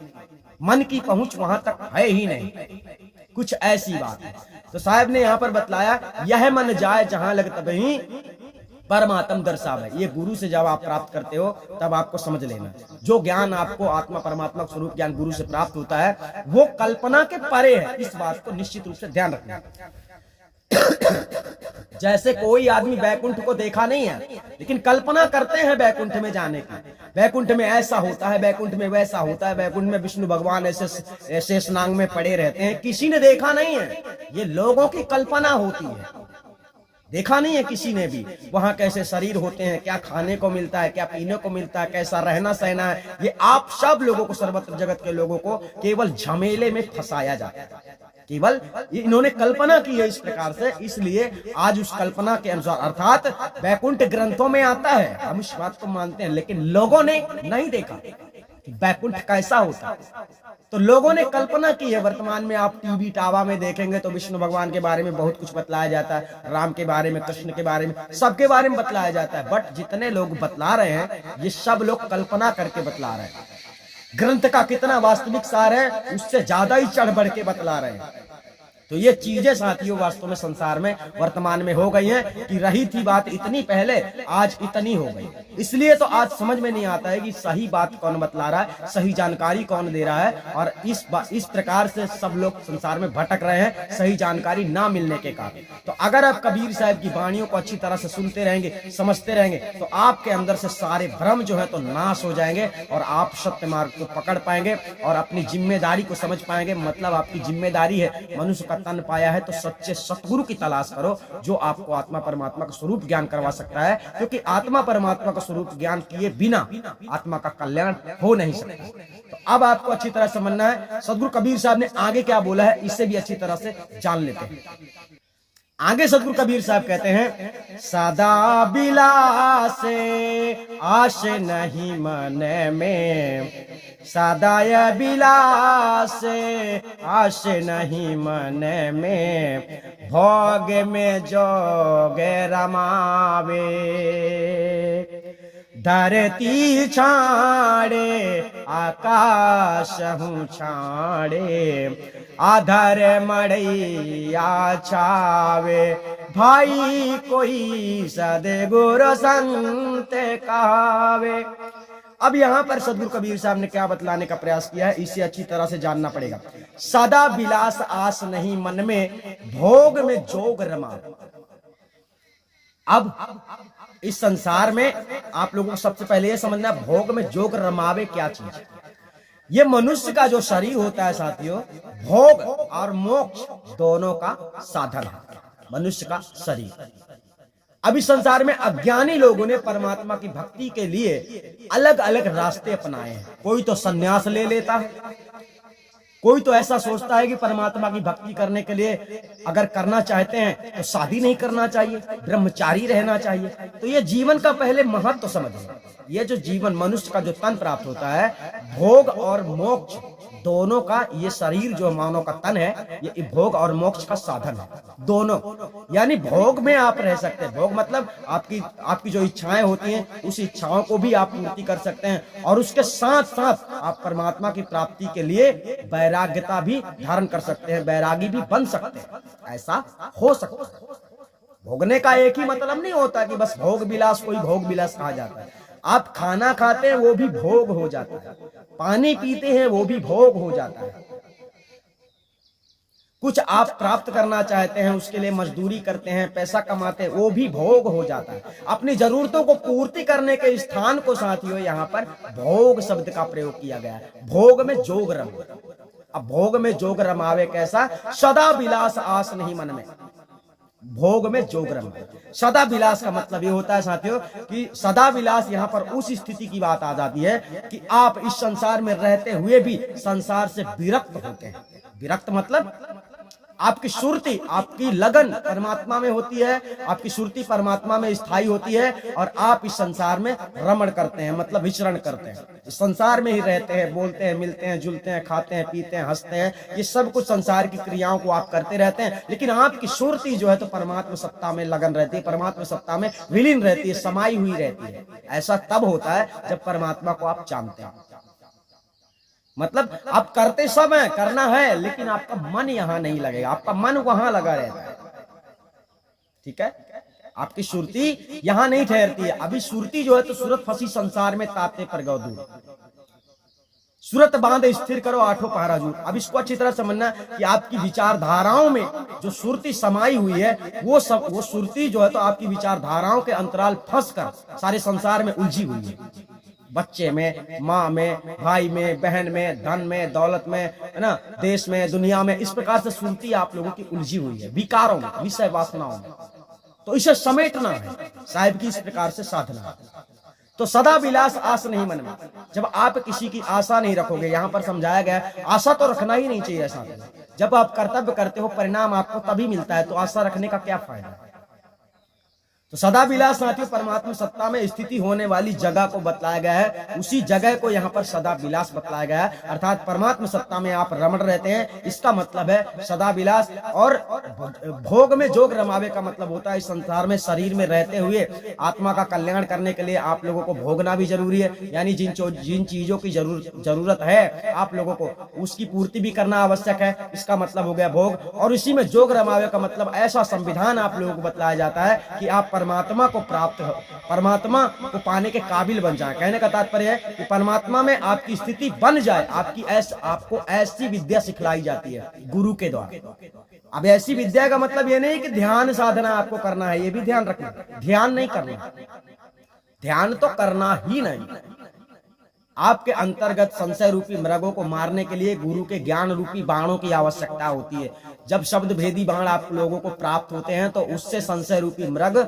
मन की पहुंच वहां तक है ही नहीं। कुछ ऐसी बात है। तो साहब ने यहाँ पर बतलाया, यह मन जाए जहां लग तभी परमात्म दर्शावे। ये गुरु से जब आप प्राप्त करते हो तब आपको समझ लेना, जो ज्ञान आपको आत्मा परमात्मा स्वरूप ज्ञान गुरु से प्राप्त होता है वो कल्पना के परे है। इस बात को निश्चित रूप से ध्यान रखना। जैसे कोई आदमी बैकुंठ को देखा नहीं है, लेकिन कल्पना करते हैं बैकुंठ में जाने की। बैकुंठ में ऐसा होता है, बैकुंठ में वैसा होता है, बैकुंठ में विष्णु भगवान ऐसे शेषनाग में पड़े रहते हैं। किसी ने देखा नहीं है, ये लोगों की कल्पना होती है। देखा नहीं है किसी ने भी वहां कैसे शरीर होते हैं, क्या खाने को मिलता है, क्या पीने को मिलता है, कैसा रहना सहना है। ये आप सब लोगों को, सर्वत्र जगत के लोगों को केवल झमेले में फंसाया जाता है। केवल इन्होंने कल्पना की है इस प्रकार से, इसलिए आज उस कल्पना के अनुसार, अर्थात बैकुंठ ग्रंथों में आता है, हम इस बात को मानते हैं, लेकिन लोगों ने नहीं देखा। कि बैकुंठ कैसा होता है। तो लोगों ने कल्पना की है। वर्तमान में आप टीवी टावा में देखेंगे तो विष्णु भगवान के बारे में बहुत कुछ बतलाया जाता है, राम के बारे में, कृष्ण के बारे में, सबके बारे में बतलाया जाता है। बट जितने लोग बतला रहे हैं ये सब लोग कल्पना करके बतला रहे हैं। ग्रंथ का कितना वास्तविक सार है उससे ज्यादा ही चढ़ बढ़ के बतला रहे हैं। तो ये चीजें साथियों वास्तव में संसार में वर्तमान में हो गई हैं कि रही थी बात इतनी पहले, आज इतनी हो गई। इसलिए तो आज समझ में नहीं आता है कि सही बात कौन बतला रहा है, सही जानकारी कौन दे रहा है। और इस प्रकार से सब लोग संसार में भटक रहे हैं सही जानकारी ना मिलने के कारण। तो अगर आप कबीर साहब की वाणियों को अच्छी तरह से सुनते रहेंगे, समझते रहेंगे, तो आपके अंदर से सारे भ्रम जो है तो नाश हो जाएंगे और आप सत्य मार्ग को पकड़ पाएंगे और अपनी जिम्मेदारी को समझ पाएंगे। मतलब आपकी जिम्मेदारी है, मनुष्य का तन पाया है तो सच्चे सतगुरु की तलाश करो जो आपको आत्मा परमात्मा का स्वरूप ज्ञान करवा सकता है। क्योंकि आत्मा परमात्मा का स्वरूप ज्ञान किए बिना आत्मा का कल्याण हो नहीं सकता। तो अब आपको अच्छी तरह समझना है सदगुरु कबीर साहब ने आगे क्या बोला है, इससे भी अच्छी तरह से जान लेते हैं। आगे सदगुरु कबीर साहब कहते हैं, सदा बिलासे आश नहीं मन में, सदा बिलासे आश नहीं मन में, भोग में जोग रमावे, धरती छाड़े आकाश हूँ छाड़े, आधर मड़ैया छावे, भाई कोई सदगुरु संत कहावे। अब यहाँ पर सदगुरु कबीर साहब ने क्या बतलाने का प्रयास किया है, इसे अच्छी तरह से जानना पड़ेगा। सदा विलास आस नहीं मन में, भोग में जोग रमा। अब इस संसार में आप लोगों को सबसे पहले यह समझना, भोग में जोग रमावे क्या चीज। ये मनुष्य का जो शरीर होता है साथियों, भोग और मोक्ष दोनों का साधन है मनुष्य का शरीर। अभी संसार में अज्ञानी लोगों ने परमात्मा की भक्ति के लिए अलग अलग रास्ते अपनाए हैं। कोई तो सन्यास ले लेता है, कोई तो ऐसा सोचता है कि परमात्मा की भक्ति करने के लिए अगर करना चाहते हैं तो शादी नहीं करना चाहिए, ब्रह्मचारी रहना चाहिए। तो ये जीवन का पहले महत्व तो समझिए। ये जो जीवन मनुष्य का जो तन प्राप्त होता है, भोग और मोक्ष दोनों का, ये शरीर जो मानव का तन है ये भोग और मोक्ष का साधन है दोनों। यानी भोग में आप रह सकते हैं, भोग मतलब आपकी जो इच्छाएं होती हैं उस इच्छाओं को भी आप पूर्ति कर सकते हैं और उसके साथ साथ आप परमात्मा की प्राप्ति के लिए वैराग्यता भी धारण कर सकते हैं, वैरागी भी बन सकते हैं। ऐसा हो सकता है। भोगने का एक ही मतलब नहीं होता कि बस भोग विलास, कोई भोग विलास कहा जाता है। आप खाना खाते हैं वो भी भोग हो जाता है, पानी पीते हैं वो भी भोग हो जाता है, कुछ आप प्राप्त करना चाहते हैं उसके लिए मजदूरी करते हैं, पैसा कमाते हैं, वो भी भोग हो जाता है। अपनी जरूरतों को पूर्ति करने के स्थान को साथियों यहाँ पर भोग शब्द का प्रयोग किया गया है। भोग में जोग रम। अब भोग में जोग रमावे कैसा, सदा विलास आस नहीं मन में, भोग में जोग रम। सदा विलास का मतलब ये होता है साथियों कि सदा विलास यहाँ पर उस स्थिति की बात आ जाती है कि आप इस संसार में रहते हुए भी संसार से विरक्त होते हैं। विरक्त मतलब आपकी सुरति, आपकी लगन परमात्मा में होती है, आपकी सुरति परमात्मा में स्थायी होती है और आप इस संसार में रमण करते हैं, मतलब विचरण करते हैं। इस संसार में ही रहते हैं, बोलते हैं, मिलते हैं, जुलते हैं, खाते हैं, पीते हैं, हंसते हैं, ये सब कुछ संसार की क्रियाओं को आप करते रहते हैं। लेकिन आपकी सुरति जो है तो परमात्मा सत्ता में लगन रहती है, परमात्मा सत्ता में विलीन रहती है, समाई हुई रहती है। ऐसा तब होता है जब परमात्मा को आप जानते हैं। मतलब आप करते सब हैं, करना है, लेकिन आपका मन यहां नहीं लगेगा, आपका मन वहां लगा रहता है। ठीक है, आपकी सुरती यहां नहीं ठहरती है। अभी सुरती जो है तो सूरत फंसी संसार में ताते पर गौ दूर, सूरत बांध स्थिर करो आठों पहरा जूर। अब इसको अच्छी तरह समझना कि आपकी विचारधाराओं में जो सुरती समाई हुई है वो सुरती जो है तो आपकी विचारधाराओं के अंतराल फंस कर सारे संसार में उलझी हुई है। बच्चे में, माँ में, भाई में, बहन में, धन में, दौलत में, है ना, देश में, दुनिया में, इस प्रकार से सुरती आप लोगों की उलझी हुई है विकारों में, विषय वासनाओं में। तो इसे समेटना है साहिब की इस प्रकार से साधना है। तो सदा विलास आस नहीं मन में। जब आप किसी की आशा नहीं रखोगे, यहाँ पर समझाया गया आशा तो रखना ही नहीं चाहिए। ऐसा जब आप कर्तव्य करते हो परिणाम आपको तभी मिलता है, तो आशा रखने का क्या फायदा है। तो सदा विलास साथियों परमात्मा सत्ता में स्थिति होने वाली जगह को बतलाया गया है, उसी जगह को यहाँ पर सदा विलास बतलाया गया है। अर्थात परमात्मा सत्ता में आप रमण रहते हैं, इसका मतलब है सदा विलास। और भोग में जोग रमावे का मतलब होता है इस संसार में शरीर में रहते हुए आत्मा का कल्याण करने के लिए आप लोगों को भोगना भी जरूरी है, यानी जिन चीजों की जरूरत है आप लोगों को उसकी पूर्ति भी करना आवश्यक है, इसका मतलब हो गया भोग। और इसी में जोग रमावे का मतलब ऐसा संविधान आप लोगों को बताया जाता है कि आप परमात्मा को प्राप्त हो, परमात्मा को पाने के काबिल बन जाए। कहने का तात्पर्य है कि परमात्मा में आपकी स्थिति बन जाए, आपको ऐसी विद्या सिखलाई जाती है गुरु के द्वारा। अब ऐसी विद्या का मतलब ये नहीं कि ध्यान साधना आपको करना है, ये भी ध्यान रखना, ध्यान नहीं करना, ध्यान तो करना ही नहीं। आपके अंतर्गत संशय रूपी मृगों को मारने के लिए गुरु के ज्ञान रूपी बाणों की आवश्यकता होती है। जब शब्द भेदी बाण आप लोगों को प्राप्त होते हैं तो उससे संशय रूपी मृग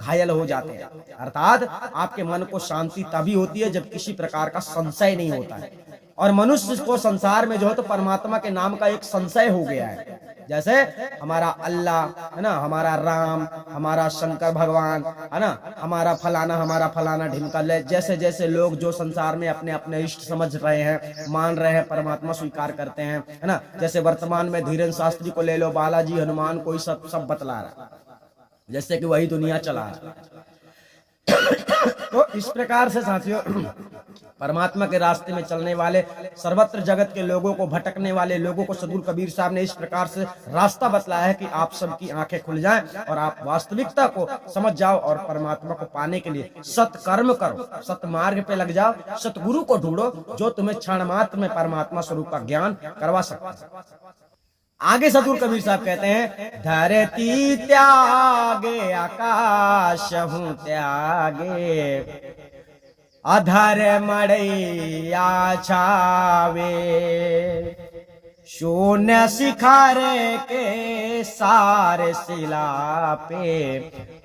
घायल हो जाते हैं। अर्थात आपके मन को शांति तभी होती है जब किसी प्रकार का संशय नहीं होता है। और मनुष्य को संसार में जो है तो परमात्मा के नाम का एक संशय हो गया है, जैसे हमारा अल्लाह है ना, हमारा राम, हमारा शंकर भगवान है ना, हमारा फलाना ढिमका। जैसे जैसे लोग जो संसार में अपने अपने इष्ट समझ रहे हैं, मान रहे हैं, परमात्मा स्वीकार करते हैं, है ना। जैसे वर्तमान में धीरेन्द्र शास्त्री को ले लो, बालाजी, हनुमान, कोई सब बतला रहा, जैसे कि वही दुनिया चला रहा। तो इस प्रकार से साथियों परमात्मा के रास्ते में चलने वाले, सर्वत्र जगत के लोगों को, भटकने वाले लोगों को सद्गुरु कबीर साहब ने इस प्रकार से रास्ता बतलाया है कि आप सबकी आंखें खुल जाएं और आप वास्तविकता को समझ जाओ और परमात्मा को पाने के लिए सत्कर्म करो, सत्मार्ग पे लग जाओ, सतगुरु को ढूंढो जो तुम्हें क्षण मात्र में परमात्मा स्वरूप का ज्ञान करवा सकता है। आगे सद्गुरु कबीर साहब कहते हैं, धरती त्यागे आकाश हूँ त्यागे, अधर मड़ैया छावे, शून्य शिखर के सार शिला पे,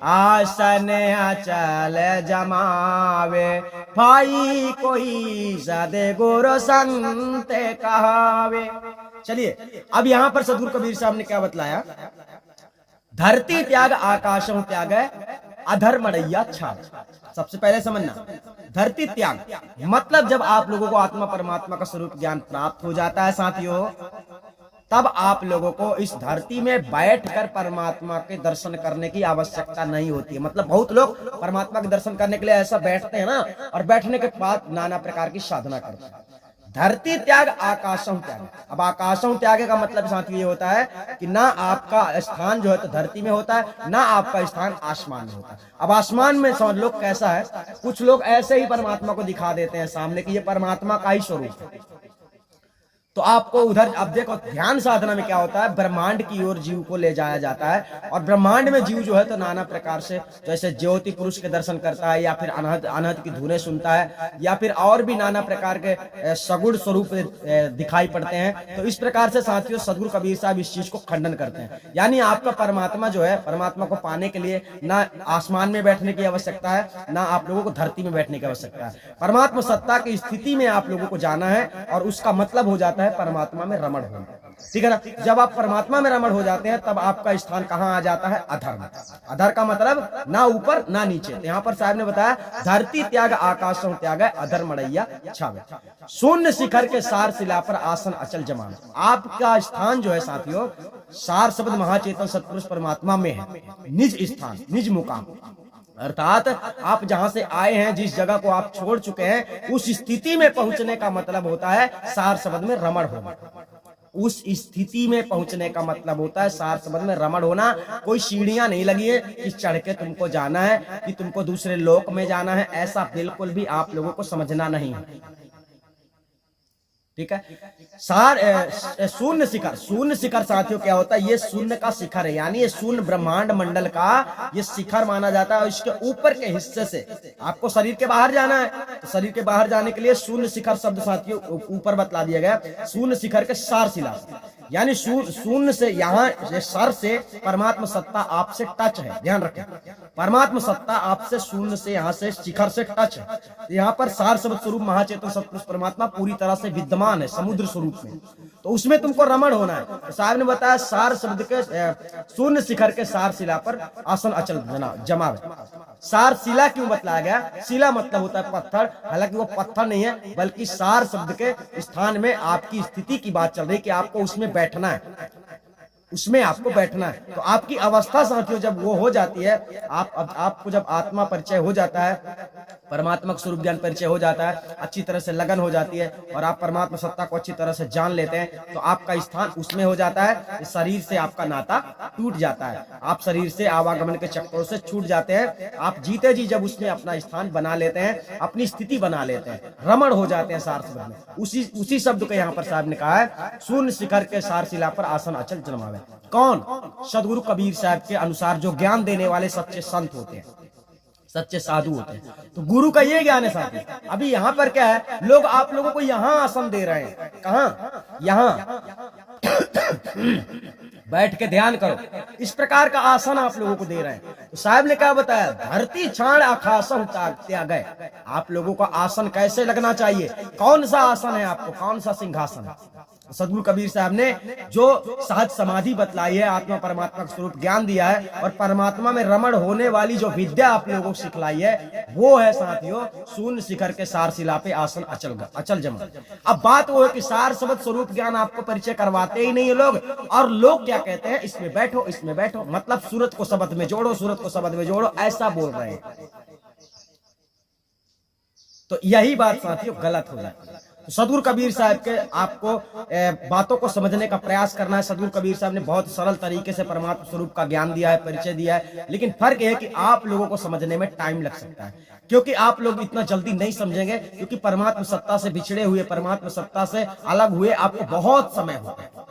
आसन अचल जमावे, भाई कोई सद्गुरु संत कहावे। चलिए अब यहाँ पर सद्गुरु कबीर साहब ने क्या बतलाया, धरती त्याग आकाशों त्याग अधर मड़ैया छाव। सबसे पहले समझना, धरती त्याग मतलब जब आप लोगों को आत्मा परमात्मा का स्वरूप ज्ञान प्राप्त हो जाता है साथियों, तब आप लोगों को इस धरती में बैठकर परमात्मा के दर्शन करने की आवश्यकता नहीं होती है। मतलब बहुत लोग परमात्मा के दर्शन करने के लिए ऐसा बैठते हैं ना, और बैठने के बाद नाना प्रकार की साधना करते हैं। धरती त्याग आकाशों त्याग। अब आकाशों त्याग का मतलब साथियों ये होता है कि ना आपका स्थान जो है तो धरती में होता है, ना आपका स्थान आसमान में होता है। अब आसमान में समझ लो कैसा है, कुछ लोग ऐसे ही परमात्मा को दिखा देते हैं सामने कि ये परमात्मा का ही स्वरूप है। तो आपको उधर, अब देखो ध्यान साधना में क्या होता है, ब्रह्मांड की ओर जीव को ले जाया जाता है, और ब्रह्मांड में जीव जो है तो नाना प्रकार से, जैसे ज्योति पुरुष के दर्शन करता है, या फिर अनहद की धुनें सुनता है, या फिर और भी नाना प्रकार के सगुण स्वरूप दिखाई पड़ते हैं। तो इस प्रकार से साथियों सद्गुरु कबीर साहब इस चीज को खंडन करते हैं। यानी आपका परमात्मा जो है, परमात्मा को पाने के लिए ना आसमान में बैठने की आवश्यकता है, ना आप लोगों को धरती में बैठने की आवश्यकता है। परमात्मा सत्ता की स्थिति में आप लोगों को जाना है, और उसका मतलब हो जाता है परमात्मा में रमण होना। ठीक है ना। जब आप परमात्मा में रमण हो जाते हैं तब आपका स्थान कहाँ आ जाता है, अधर में। अधर का मतलब ना ऊपर ना नीचे। तो यहाँ पर साहब ने बताया, धरती त्याग आकाशों त्याग अधर मड़ैया छावे, शून्य शिखर के सार शिला पर आसन अचल जमाना। आपका स्थान जो है साथियों, सार शब्द महाचेतन सत्पुरुष परमात्मा में है, निज स्थान, निज मुकाम। अर्थात आप जहां से आए हैं, जिस जगह को आप छोड़ चुके हैं, उस स्थिति में पहुंचने का मतलब होता है सार शब्द में रमण होना। उस स्थिति में पहुंचने का मतलब होता है सार शब्द में रमण होना। कोई सीढ़ियां नहीं लगी है कि चढ़ के तुमको जाना है, कि तुमको दूसरे लोक में जाना है, ऐसा बिल्कुल भी आप लोगों को समझना नहीं है। ठीक है। सार शून्य शिखर, शून्य शिखर साथियों क्या होता है, ये शून्य का शिखर है, यानी ये शून्य ब्रह्मांड मंडल का ये शिखर माना जाता है। और इसके ऊपर के हिस्से से आपको शरीर के बाहर जाना है, तो शरीर के बाहर जाने के लिए शून्य शिखर शब्द साथियों ऊपर बतला दिया गया, शून्य शिखर के सार शिला। यानी शून्य से यहाँ सर से परमात्मा सत्ता आपसे टच है, ध्यान रखें। परमात्मा सत्ता आपसे शून्य से यहाँ से शिखर से टच है। यहाँ पर सार शब्द स्वरूप महाचेतन सत्पुरुष परमात्मा पूरी तरह से विद्यमान है समुद्र स्वरूप में, तो उसमें तुमको रमण होना है। तो साहब ने बताया सार शब्द के शून्य शिखर के सार शिला पर आसन अचल जमा। सार शिला क्यों बतलाया गया? शिला मतलब होता है पत्थर, हालांकि वो पत्थर नहीं है, बल्कि सार शब्द के स्थान में आपकी स्थिति की बात चल रही है कि आपको उसमें बैठना है, उसमें आपको बैठना है। तो आपकी अवस्था साथियों जब वो हो जाती है, आपको जब आत्मा परिचय हो जाता है, परमात्मा का स्वरूप ज्ञान परिचय हो जाता है, अच्छी तरह से लगन हो जाती है और आप परमात्मा सत्ता को अच्छी तरह से जान लेते हैं, तो आपका स्थान उसमें हो जाता है। शरीर से आपका नाता टूट जाता है, आप शरीर से आवागमन के चक्करों से छूट जाते हैं। आप जीते जी जब उसमें अपना स्थान बना लेते हैं, अपनी स्थिति बना लेते हैं, रमण हो जाते हैं सार शब्द में। उसी शब्द को यहाँ पर साहब ने कहा है, शून्य शिखर के सार शिला पर आसन अचल जमावे। कौन? सदगुरु कबीर साहब के अनुसार जो ज्ञान देने वाले सच्चे संत होते हैं, सच्चे साधु होते हैं। तो गुरु का ये ज्ञान है साथी। अभी यहाँ पर क्या है, लोग आप लोगों को यहाँ आसन दे रहे हैं, कहाँ? यहाँ बैठ के ध्यान करो, इस प्रकार का आसन आप लोगों को दे रहे हैं। तो साहब ने क्या बताया? धरती छाण आकाशम त्याग गए। आप लोगों का आसन कैसे लगना चाहिए? कौन सा आसन है आपको? कौन सा सिंहासन है? सदगुरु कबीर साहब ने जो सहज समाधि बतलाई है, आत्मा परमात्मा का स्वरूप ज्ञान दिया है और परमात्मा में रमण होने वाली जो विद्या आप लोगों को सिखलाई है, वो है साथियों शून्य शिखर के सार शिला पे आसन अचल जमा। अब बात वो है कि सार शब्द स्वरूप ज्ञान आपको परिचय करवाते ही नहीं है लोग, और लोग क्या कहते हैं? इसमें बैठो, इसमें बैठो, मतलब सूरत को शब्द में जोड़ो, सूरत को शब्द में जोड़ो, ऐसा बोल रहे हैं। तो यही बात साथियों गलत हो जाती है। सदगुरु कबीर साहब के आपको बातों को समझने का प्रयास करना है। सदगुरु कबीर साहब ने बहुत सरल तरीके से परमात्मा स्वरूप का ज्ञान दिया है, परिचय दिया है, लेकिन फर्क यह है कि आप लोगों को समझने में टाइम लग सकता है, क्योंकि आप लोग इतना जल्दी नहीं समझेंगे, क्योंकि परमात्मा सत्ता से बिछड़े हुए, परमात्मा सत्ता से अलग हुए आपको बहुत समय हो गया।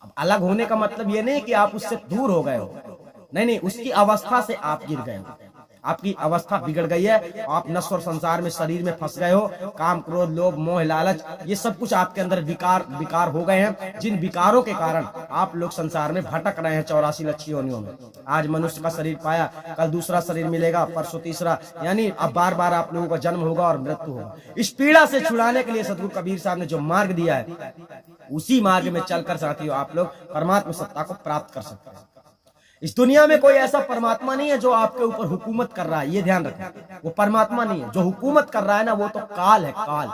अब अलग होने का मतलब ये नहीं कि आप उससे दूर हो गए हो, नहीं, उसकी अवस्था से आप गिर गए हो, आपकी अवस्था बिगड़ गई है, आप नश्वर संसार में शरीर में फंस गए हो। काम, क्रोध, लोभ, मोह, लालच, ये सब कुछ आपके अंदर विकार हो गए हैं, जिन विकारों के कारण आप लोग संसार में भटक रहे हैं 84 लक्ष्य योनियों में। आज मनुष्य का शरीर पाया, कल दूसरा शरीर मिलेगा, परसों तीसरा, यानी अब बार बार आप लोगों का जन्म होगा और मृत्यु होगा। इस पीड़ा से छुड़ाने के लिए सदगुरु कबीर साहब ने जो मार्ग दिया है, उसी मार्ग में चलकर साथियों आप लोग परमात्मा सत्ता को प्राप्त कर सकते हैं। इस दुनिया में कोई ऐसा परमात्मा नहीं है जो आपके ऊपर हुकूमत कर रहा है, ये ध्यान रखें। वो परमात्मा नहीं है, जो हुकूमत कर रहा है ना, वो तो काल है, काल।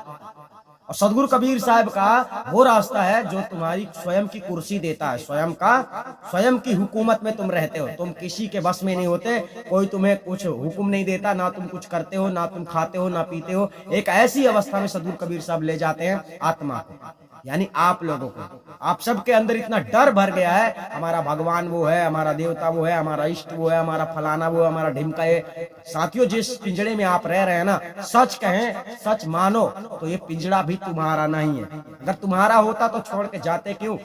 और सदगुरु कबीर साहब का वो रास्ता है जो तुम्हारी स्वयं की कुर्सी देता है, स्वयं की हुकूमत में तुम रहते हो, तुम किसी के बस में नहीं होते, कोई तुम्हें कुछ हुक्म नहीं देता, ना तुम कुछ करते हो, ना तुम खाते हो, ना पीते हो। एक ऐसी अवस्था में सदगुरु कबीर साहब ले जाते हैं आत्मा को, यानी आप लोगों को। आप सबके अंदर इतना डर भर गया है, हमारा भगवान वो है, हमारा देवता वो है, हमारा इष्ट वो है, हमारा फलाना वो है, हमारा ढिमका है। साथियों, जिस पिंजड़े में आप रह रहे हैं ना, सच कहें, सच मानो तो ये पिंजड़ा भी तुम्हारा नहीं है। अगर तुम्हारा होता तो छोड़ के जाते क्यों?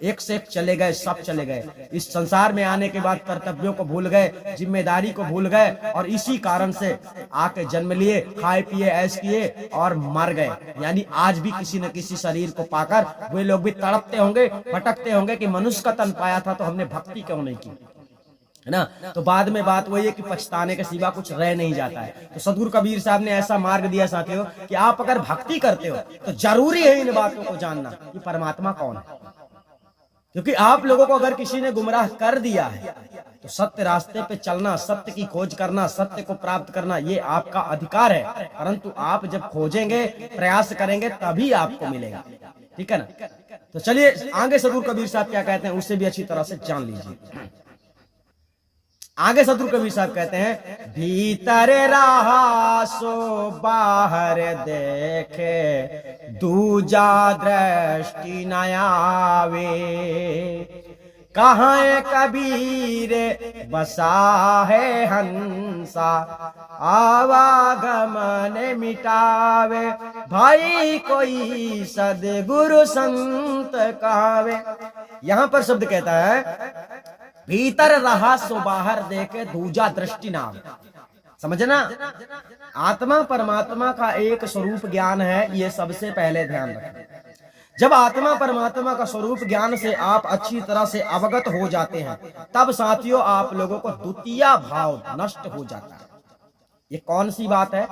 एक से एक चले गए, सब चले गए। इस संसार में आने के बाद कर्तव्यों को भूल गए, जिम्मेदारी को भूल गए, और इसी कारण से आके जन्म लिए, खाए पिए, ऐश किए और मर गए। यानी आज भी किसी न किसी शरीर को पाकर वे लोग भी तड़पते होंगे, भटकते होंगे कि मनुष्य का तन पाया था तो हमने भक्ति क्यों नहीं की, है ना। तो बाद में बात वही है कि पछताने के सिवा कुछ रह नहीं जाता है। तो सदगुरु कबीर साहब ने ऐसा मार्ग दिया साथियों कि आप अगर भक्ति करते हो तो जरूरी है इन बातों को जानना कि परमात्मा कौन है। क्योंकि आप लोगों को अगर किसी ने गुमराह कर दिया है तो सत्य रास्ते पे चलना, सत्य की खोज करना, सत्य को प्राप्त करना, ये आपका अधिकार है। परंतु आप जब खोजेंगे, प्रयास करेंगे, तभी आपको मिलेगा, ठीक है ना। तो चलिए आगे सदगुरु कबीर साहब क्या कहते हैं उससे भी अच्छी तरह से जान लीजिए। आगे सदगुरु कबीर साहब कहते हैं, भीतर रहा सो बाहर देखे, दूजा दृष्टि न आवे, कहाँ कबीर बसा है हंसा, आवागमन मिटावे, भाई कोई सदगुरु संत कहावे। यहां पर शब्द कहता है, भीतर रहा सो बाहर देखे, दूजा दृष्टि नाम। समझना, आत्मा परमात्मा का एक स्वरूप ज्ञान है, ये सबसे पहले ध्यान रखें। जब आत्मा परमात्मा का स्वरूप ज्ञान से आप अच्छी तरह से अवगत हो जाते हैं, तब साथियों आप लोगों को द्वितीय भाव नष्ट हो जाता है। ये कौन सी बात है?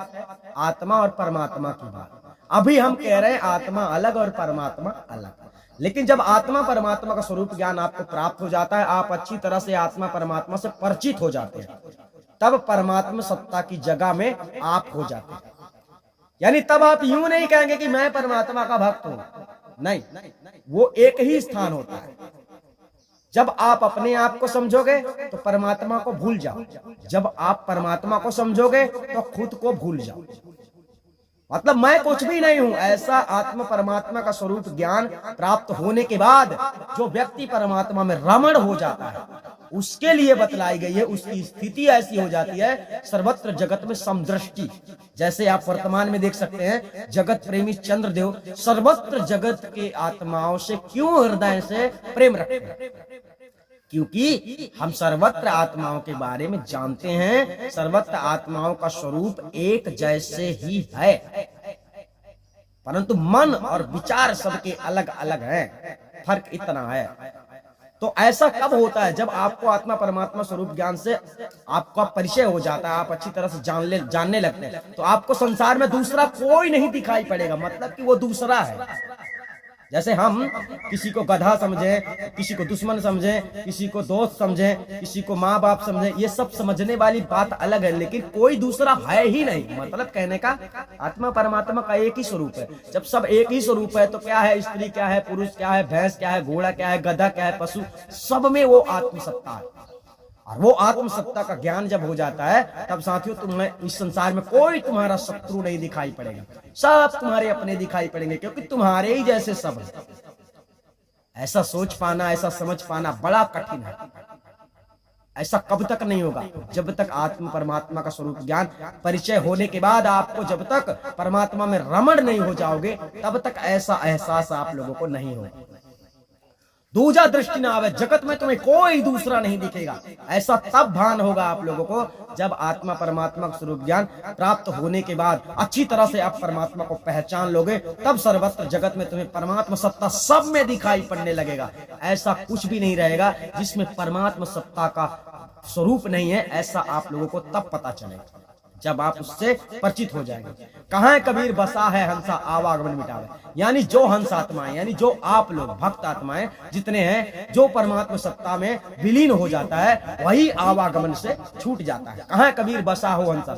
आत्मा और परमात्मा की बात। अभी हम कह रहे हैं आत्मा अलग और परमात्मा अलग, लेकिन जब आत्मा परमात्मा का स्वरूप ज्ञान आपको प्राप्त हो जाता है, आप अच्छी तरह से आत्मा परमात्मा से परिचित हो जाते हैं, तब परमात्मा सत्ता की जगह में आप हो जाते हैं। यानी तब आप यूं नहीं कहेंगे कि मैं परमात्मा का भक्त हूं, नहीं, वो एक ही स्थान होता है। जब आप अपने आप को समझोगे तो परमात्मा को भूल जाओ, जब आप परमात्मा को समझोगे तो खुद को भूल जाओ। मतलब मैं कुछ भी नहीं हूं, ऐसा आत्मा परमात्मा का स्वरूप ज्ञान प्राप्त होने के बाद जो व्यक्ति परमात्मा में रमण हो जाता है, उसके लिए बतलाई गई है, उसकी स्थिति ऐसी हो जाती है सर्वत्र जगत में समदृष्टि। जैसे आप वर्तमान में देख सकते हैं, जगत प्रेमी चंद्रदेव सर्वत्र जगत के आत्माओं से क्यों हृदय से प्रेम रखते हैं? क्योंकि हम सर्वत्र आत्माओं के बारे में जानते हैं, सर्वत्र आत्माओं का स्वरूप एक जैसे ही है, परंतु मन और विचार सबके अलग अलग हैं। फर्क इतना है। तो ऐसा कब होता है? जब आपको आत्मा परमात्मा स्वरूप ज्ञान से आपका परिचय हो जाता है, आप अच्छी तरह से जानने लगते हैं, तो आपको संसार में दूसरा कोई नहीं दिखाई पड़ेगा। मतलब कि वो दूसरा है। जैसे हम किसी को गधा समझें, किसी को दुश्मन समझें, किसी को दोस्त समझें, किसी को माँ बाप समझें, ये सब समझने वाली बात अलग है, लेकिन कोई दूसरा है ही नहीं। मतलब कहने का आत्मा परमात्मा का एक ही स्वरूप है। जब सब एक ही स्वरूप है तो क्या है स्त्री, क्या है पुरुष, क्या है भैंस, क्या है घोड़ा, क्या है गधा, क्या है पशु, सब में वो आत्मसत्ता है। और वो आत्मसत्ता का ज्ञान जब हो जाता है, तब साथियों तुम्हें इस संसार में कोई तुम्हारा शत्रु नहीं दिखाई पड़ेगा, सब तुम्हारे अपने दिखाई पड़ेंगे, क्योंकि तुम्हारे ही जैसे सब है। ऐसा सोच पाना, ऐसा समझ पाना बड़ा कठिन है। ऐसा कब तक नहीं होगा? जब तक आत्मा परमात्मा का स्वरूप ज्ञान परिचय होने के बाद, आपको जब तक परमात्मा में रमण नहीं हो जाओगे, तब तक ऐसा एहसास आप लोगों को नहीं होगा। दूजा दृष्टि ना आवे, जगत में तुम्हें कोई दूसरा नहीं दिखेगा, ऐसा तब भान होगा आप लोगों को जब आत्मा परमात्मा का स्वरूप ज्ञान प्राप्त होने के बाद अच्छी तरह से आप परमात्मा को पहचान लोगे, तब सर्वत्र जगत में तुम्हें परमात्मा सत्ता सब में दिखाई पड़ने लगेगा। ऐसा कुछ भी नहीं रहेगा जिसमें परमात्मा सत्ता का स्वरूप नहीं है, ऐसा आप लोगों को तब पता चलेगा जब आप उससे परिचित हो जाएंगे। कहाँ कबीर बसा है हंसा आवागमन मिटावे, यानी जो हंस आत्माएं, यानी जो आप लोग भक्त आत्माएं जितने हैं, जो परमात्मा सत्ता में विलीन हो जाता है, वही आवागमन से छूट जाता है। कहाँ कबीर बसा हो हंसा,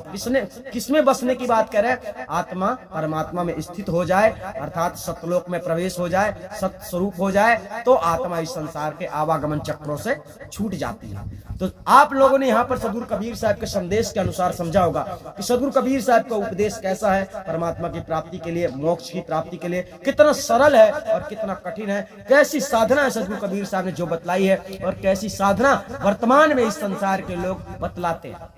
किसमें बसने की बात कर रहे हैं? आत्मा परमात्मा में स्थित हो जाए, अर्थात सतलोक में प्रवेश हो जाए, सत्य स्वरूप हो जाए, तो आत्मा इस संसार के आवागमन चक्रों से छूट जाती है। तो आप लोगों ने यहाँ पर सदगुरु कबीर साहब के संदेश के अनुसार समझा होगा कि सदगुरु कबीर साहब का उपदेश कैसा है परमात्मा की प्राप्ति के लिए, मोक्ष की प्राप्ति के लिए, कितना सरल है और कितना कठिन है, कैसी साधना है सदगुरु कबीर साहब ने जो बतलाई है, और कैसी साधना वर्तमान में इस संसार के लोग बतलाते हैं।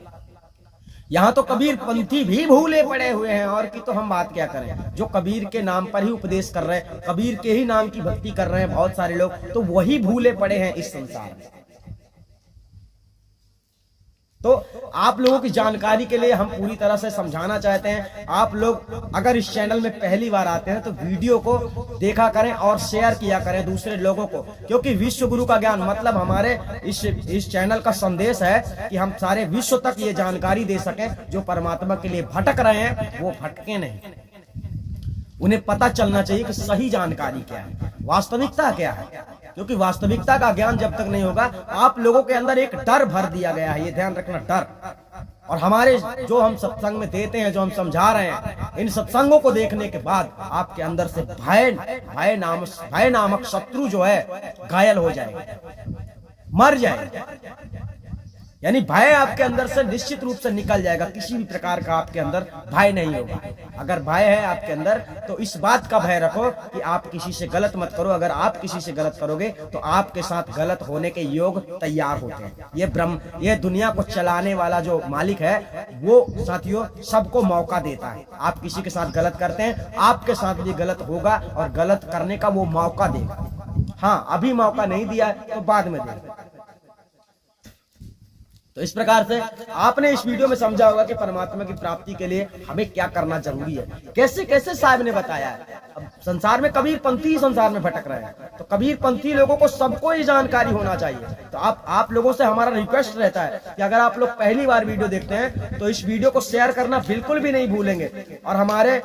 यहाँ तो कबीर पंथी भी भूले पड़े हुए हैं, और की तो हम बात क्या करें। जो कबीर के नाम पर ही उपदेश कर रहे हैं, कबीर के ही नाम की भक्ति कर रहे हैं बहुत सारे लोग, तो वही भूले पड़े हैं इस संसार में। तो आप लोगों की जानकारी के लिए हम पूरी तरह से समझाना चाहते हैं। आप लोग अगर इस चैनल में पहली बार आते हैं तो वीडियो को देखा करें और शेयर किया करें दूसरे लोगों को, क्योंकि विश्व गुरु का ज्ञान मतलब हमारे इस चैनल का संदेश है कि हम सारे विश्व तक ये जानकारी दे सकें। जो परमात्मा के लिए भटक रहे हैं वो भटके नहीं, उन्हें पता चलना चाहिए कि सही जानकारी क्या है, वास्तविकता क्या है। क्योंकि वास्तविकता का ज्ञान जब तक नहीं होगा, आप लोगों के अंदर एक डर भर दिया गया है, ये ध्यान रखना, डर। और हमारे जो हम सत्संग में देते हैं, जो हम समझा रहे हैं, इन सत्संगों को देखने के बाद आपके अंदर से भय नामक शत्रु जो है घायल हो जाएगा, मर जाएगा। यानी भय आपके अंदर से निश्चित रूप से निकल जाएगा, किसी भी प्रकार का आपके अंदर भय नहीं होगा। अगर भय है आपके अंदर तो इस बात का भय रखो कि आप किसी से गलत मत करो। अगर आप किसी से गलत करोगे तो आपके साथ गलत होने के योग तैयार होते हैं। ये दुनिया को चलाने वाला जो मालिक है वो साथियों सबको मौका देता है। आप किसी के साथ गलत करते हैं, आपके साथ भी गलत होगा और गलत करने का वो मौका देगा। हाँ, अभी मौका नहीं दिया तो बाद में देगा। तो इस प्रकार से आपने इस वीडियो में समझा होगा कि परमात्मा की प्राप्ति के लिए हमें क्या करना जरूरी है, कैसे कैसे साहब ने बताया है। अब संसार में कबीर पंथी ही संसार में भटक रहे हैं, तो कबीर पंथी लोगों को सबको ही जानकारी होना चाहिए। तो आप लोगों से हमारा रिक्वेस्ट रहता है कि अगर आप लोग पहली बार वीडियो देखते हैं तो इस वीडियो को शेयर करना बिल्कुल भी नहीं भूलेंगे, और हमारे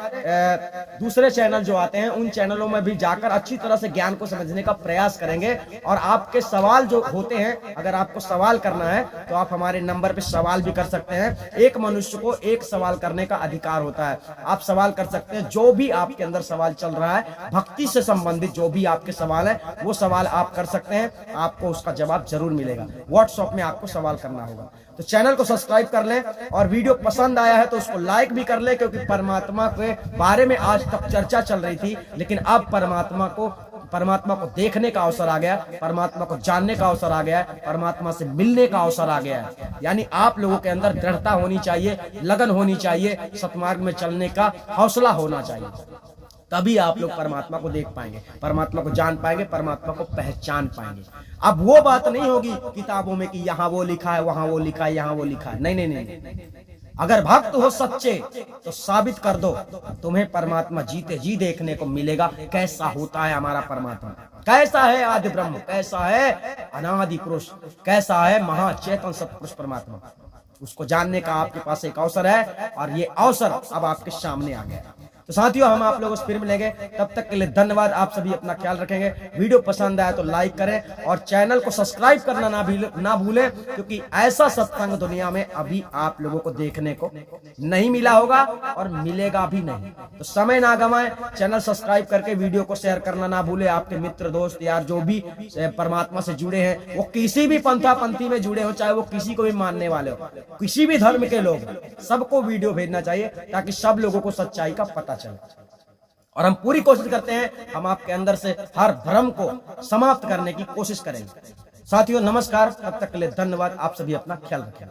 दूसरे चैनल जो आते हैं उन चैनलों में भी जाकर अच्छी तरह से ज्ञान को समझने का प्रयास करेंगे। और आपके सवाल जो होते हैं, अगर आपको सवाल करना है तो आप हमारे नंबर पे सवाल भी कर सकते हैं। एक मनुष्य को एक सवाल करने का अधिकार होता है, आप सवाल कर सकते हैं। जो भी आपके अंदर सवाल चल रहा है भक्ति से संबंधित जो भी आपके सवाल है वो सवाल आप कर सकते हैं, आपको उसका जवाब जरूर मिलेगा। व्हाट्सएप में आपको सवाल करना होगा। तो चैनल को सब्सक्राइब कर लें, और वीडियो पसंद आया है तो उसको लाइक भी कर लें, क्योंकि परमात्मा के बारे में आज तक चर्चा चल रही थी, लेकिन अब परमात्मा को देखने का अवसर आ गया, परमात्मा को जानने का अवसर आ गया है, परमात्मा से मिलने का अवसर आ गया है। यानी आप लोगों के अंदर दृढ़ता होनी चाहिए, लगन होनी चाहिए, सतमार्ग में चलने का हौसला होना चाहिए, तभी आप लोग परमात्मा को देख पाएंगे, परमात्मा को जान पाएंगे, परमात्मा को पहचान पाएंगे। अब वो बात नहीं होगी किताबों में कि यहाँ वो लिखा है, वहां वो लिखा है, यहाँ वो लिखा है। नहीं नहीं नहीं, अगर भक्त हो सच्चे तो साबित कर दो, तुम्हें परमात्मा जीते जी देखने को मिलेगा। कैसा होता है हमारा परमात्मा, कैसा है आदि ब्रह्म, कैसा है अनादि पुरुष, कैसा है महाचेतन सत्पुरुष परमात्मा, उसको जानने का आपके पास एक अवसर है, और ये अवसर अब आपके सामने आ गया। तो साथियों, हम आप लोगों से फिर मिलेंगे, तब तक के लिए धन्यवाद। आप सभी अपना ख्याल रखेंगे। वीडियो पसंद आया तो लाइक करें, और चैनल को सब्सक्राइब करना ना भूलें, क्योंकि ऐसा सत्संग दुनिया में अभी आप लोगों को देखने को नहीं मिला होगा और मिलेगा भी नहीं। तो समय ना गंवाएं, चैनल सब्सक्राइब करके वीडियो को शेयर करना ना भूले। आपके मित्र दोस्त यार जो भी परमात्मा से जुड़े हैं, वो किसी भी पंथा पंथी में जुड़े हो, चाहे वो किसी को भी मानने वाले हो, किसी भी धर्म के लोग, सबको वीडियो भेजना चाहिए, ताकि सब लोगों को सच्चाई का पता चले। और हम पूरी कोशिश करते हैं, हम आपके अंदर से हर भ्रम को समाप्त करने की कोशिश करेंगे। साथियों नमस्कार, तब तक के लिए धन्यवाद। आप सभी अपना ख्याल रखें।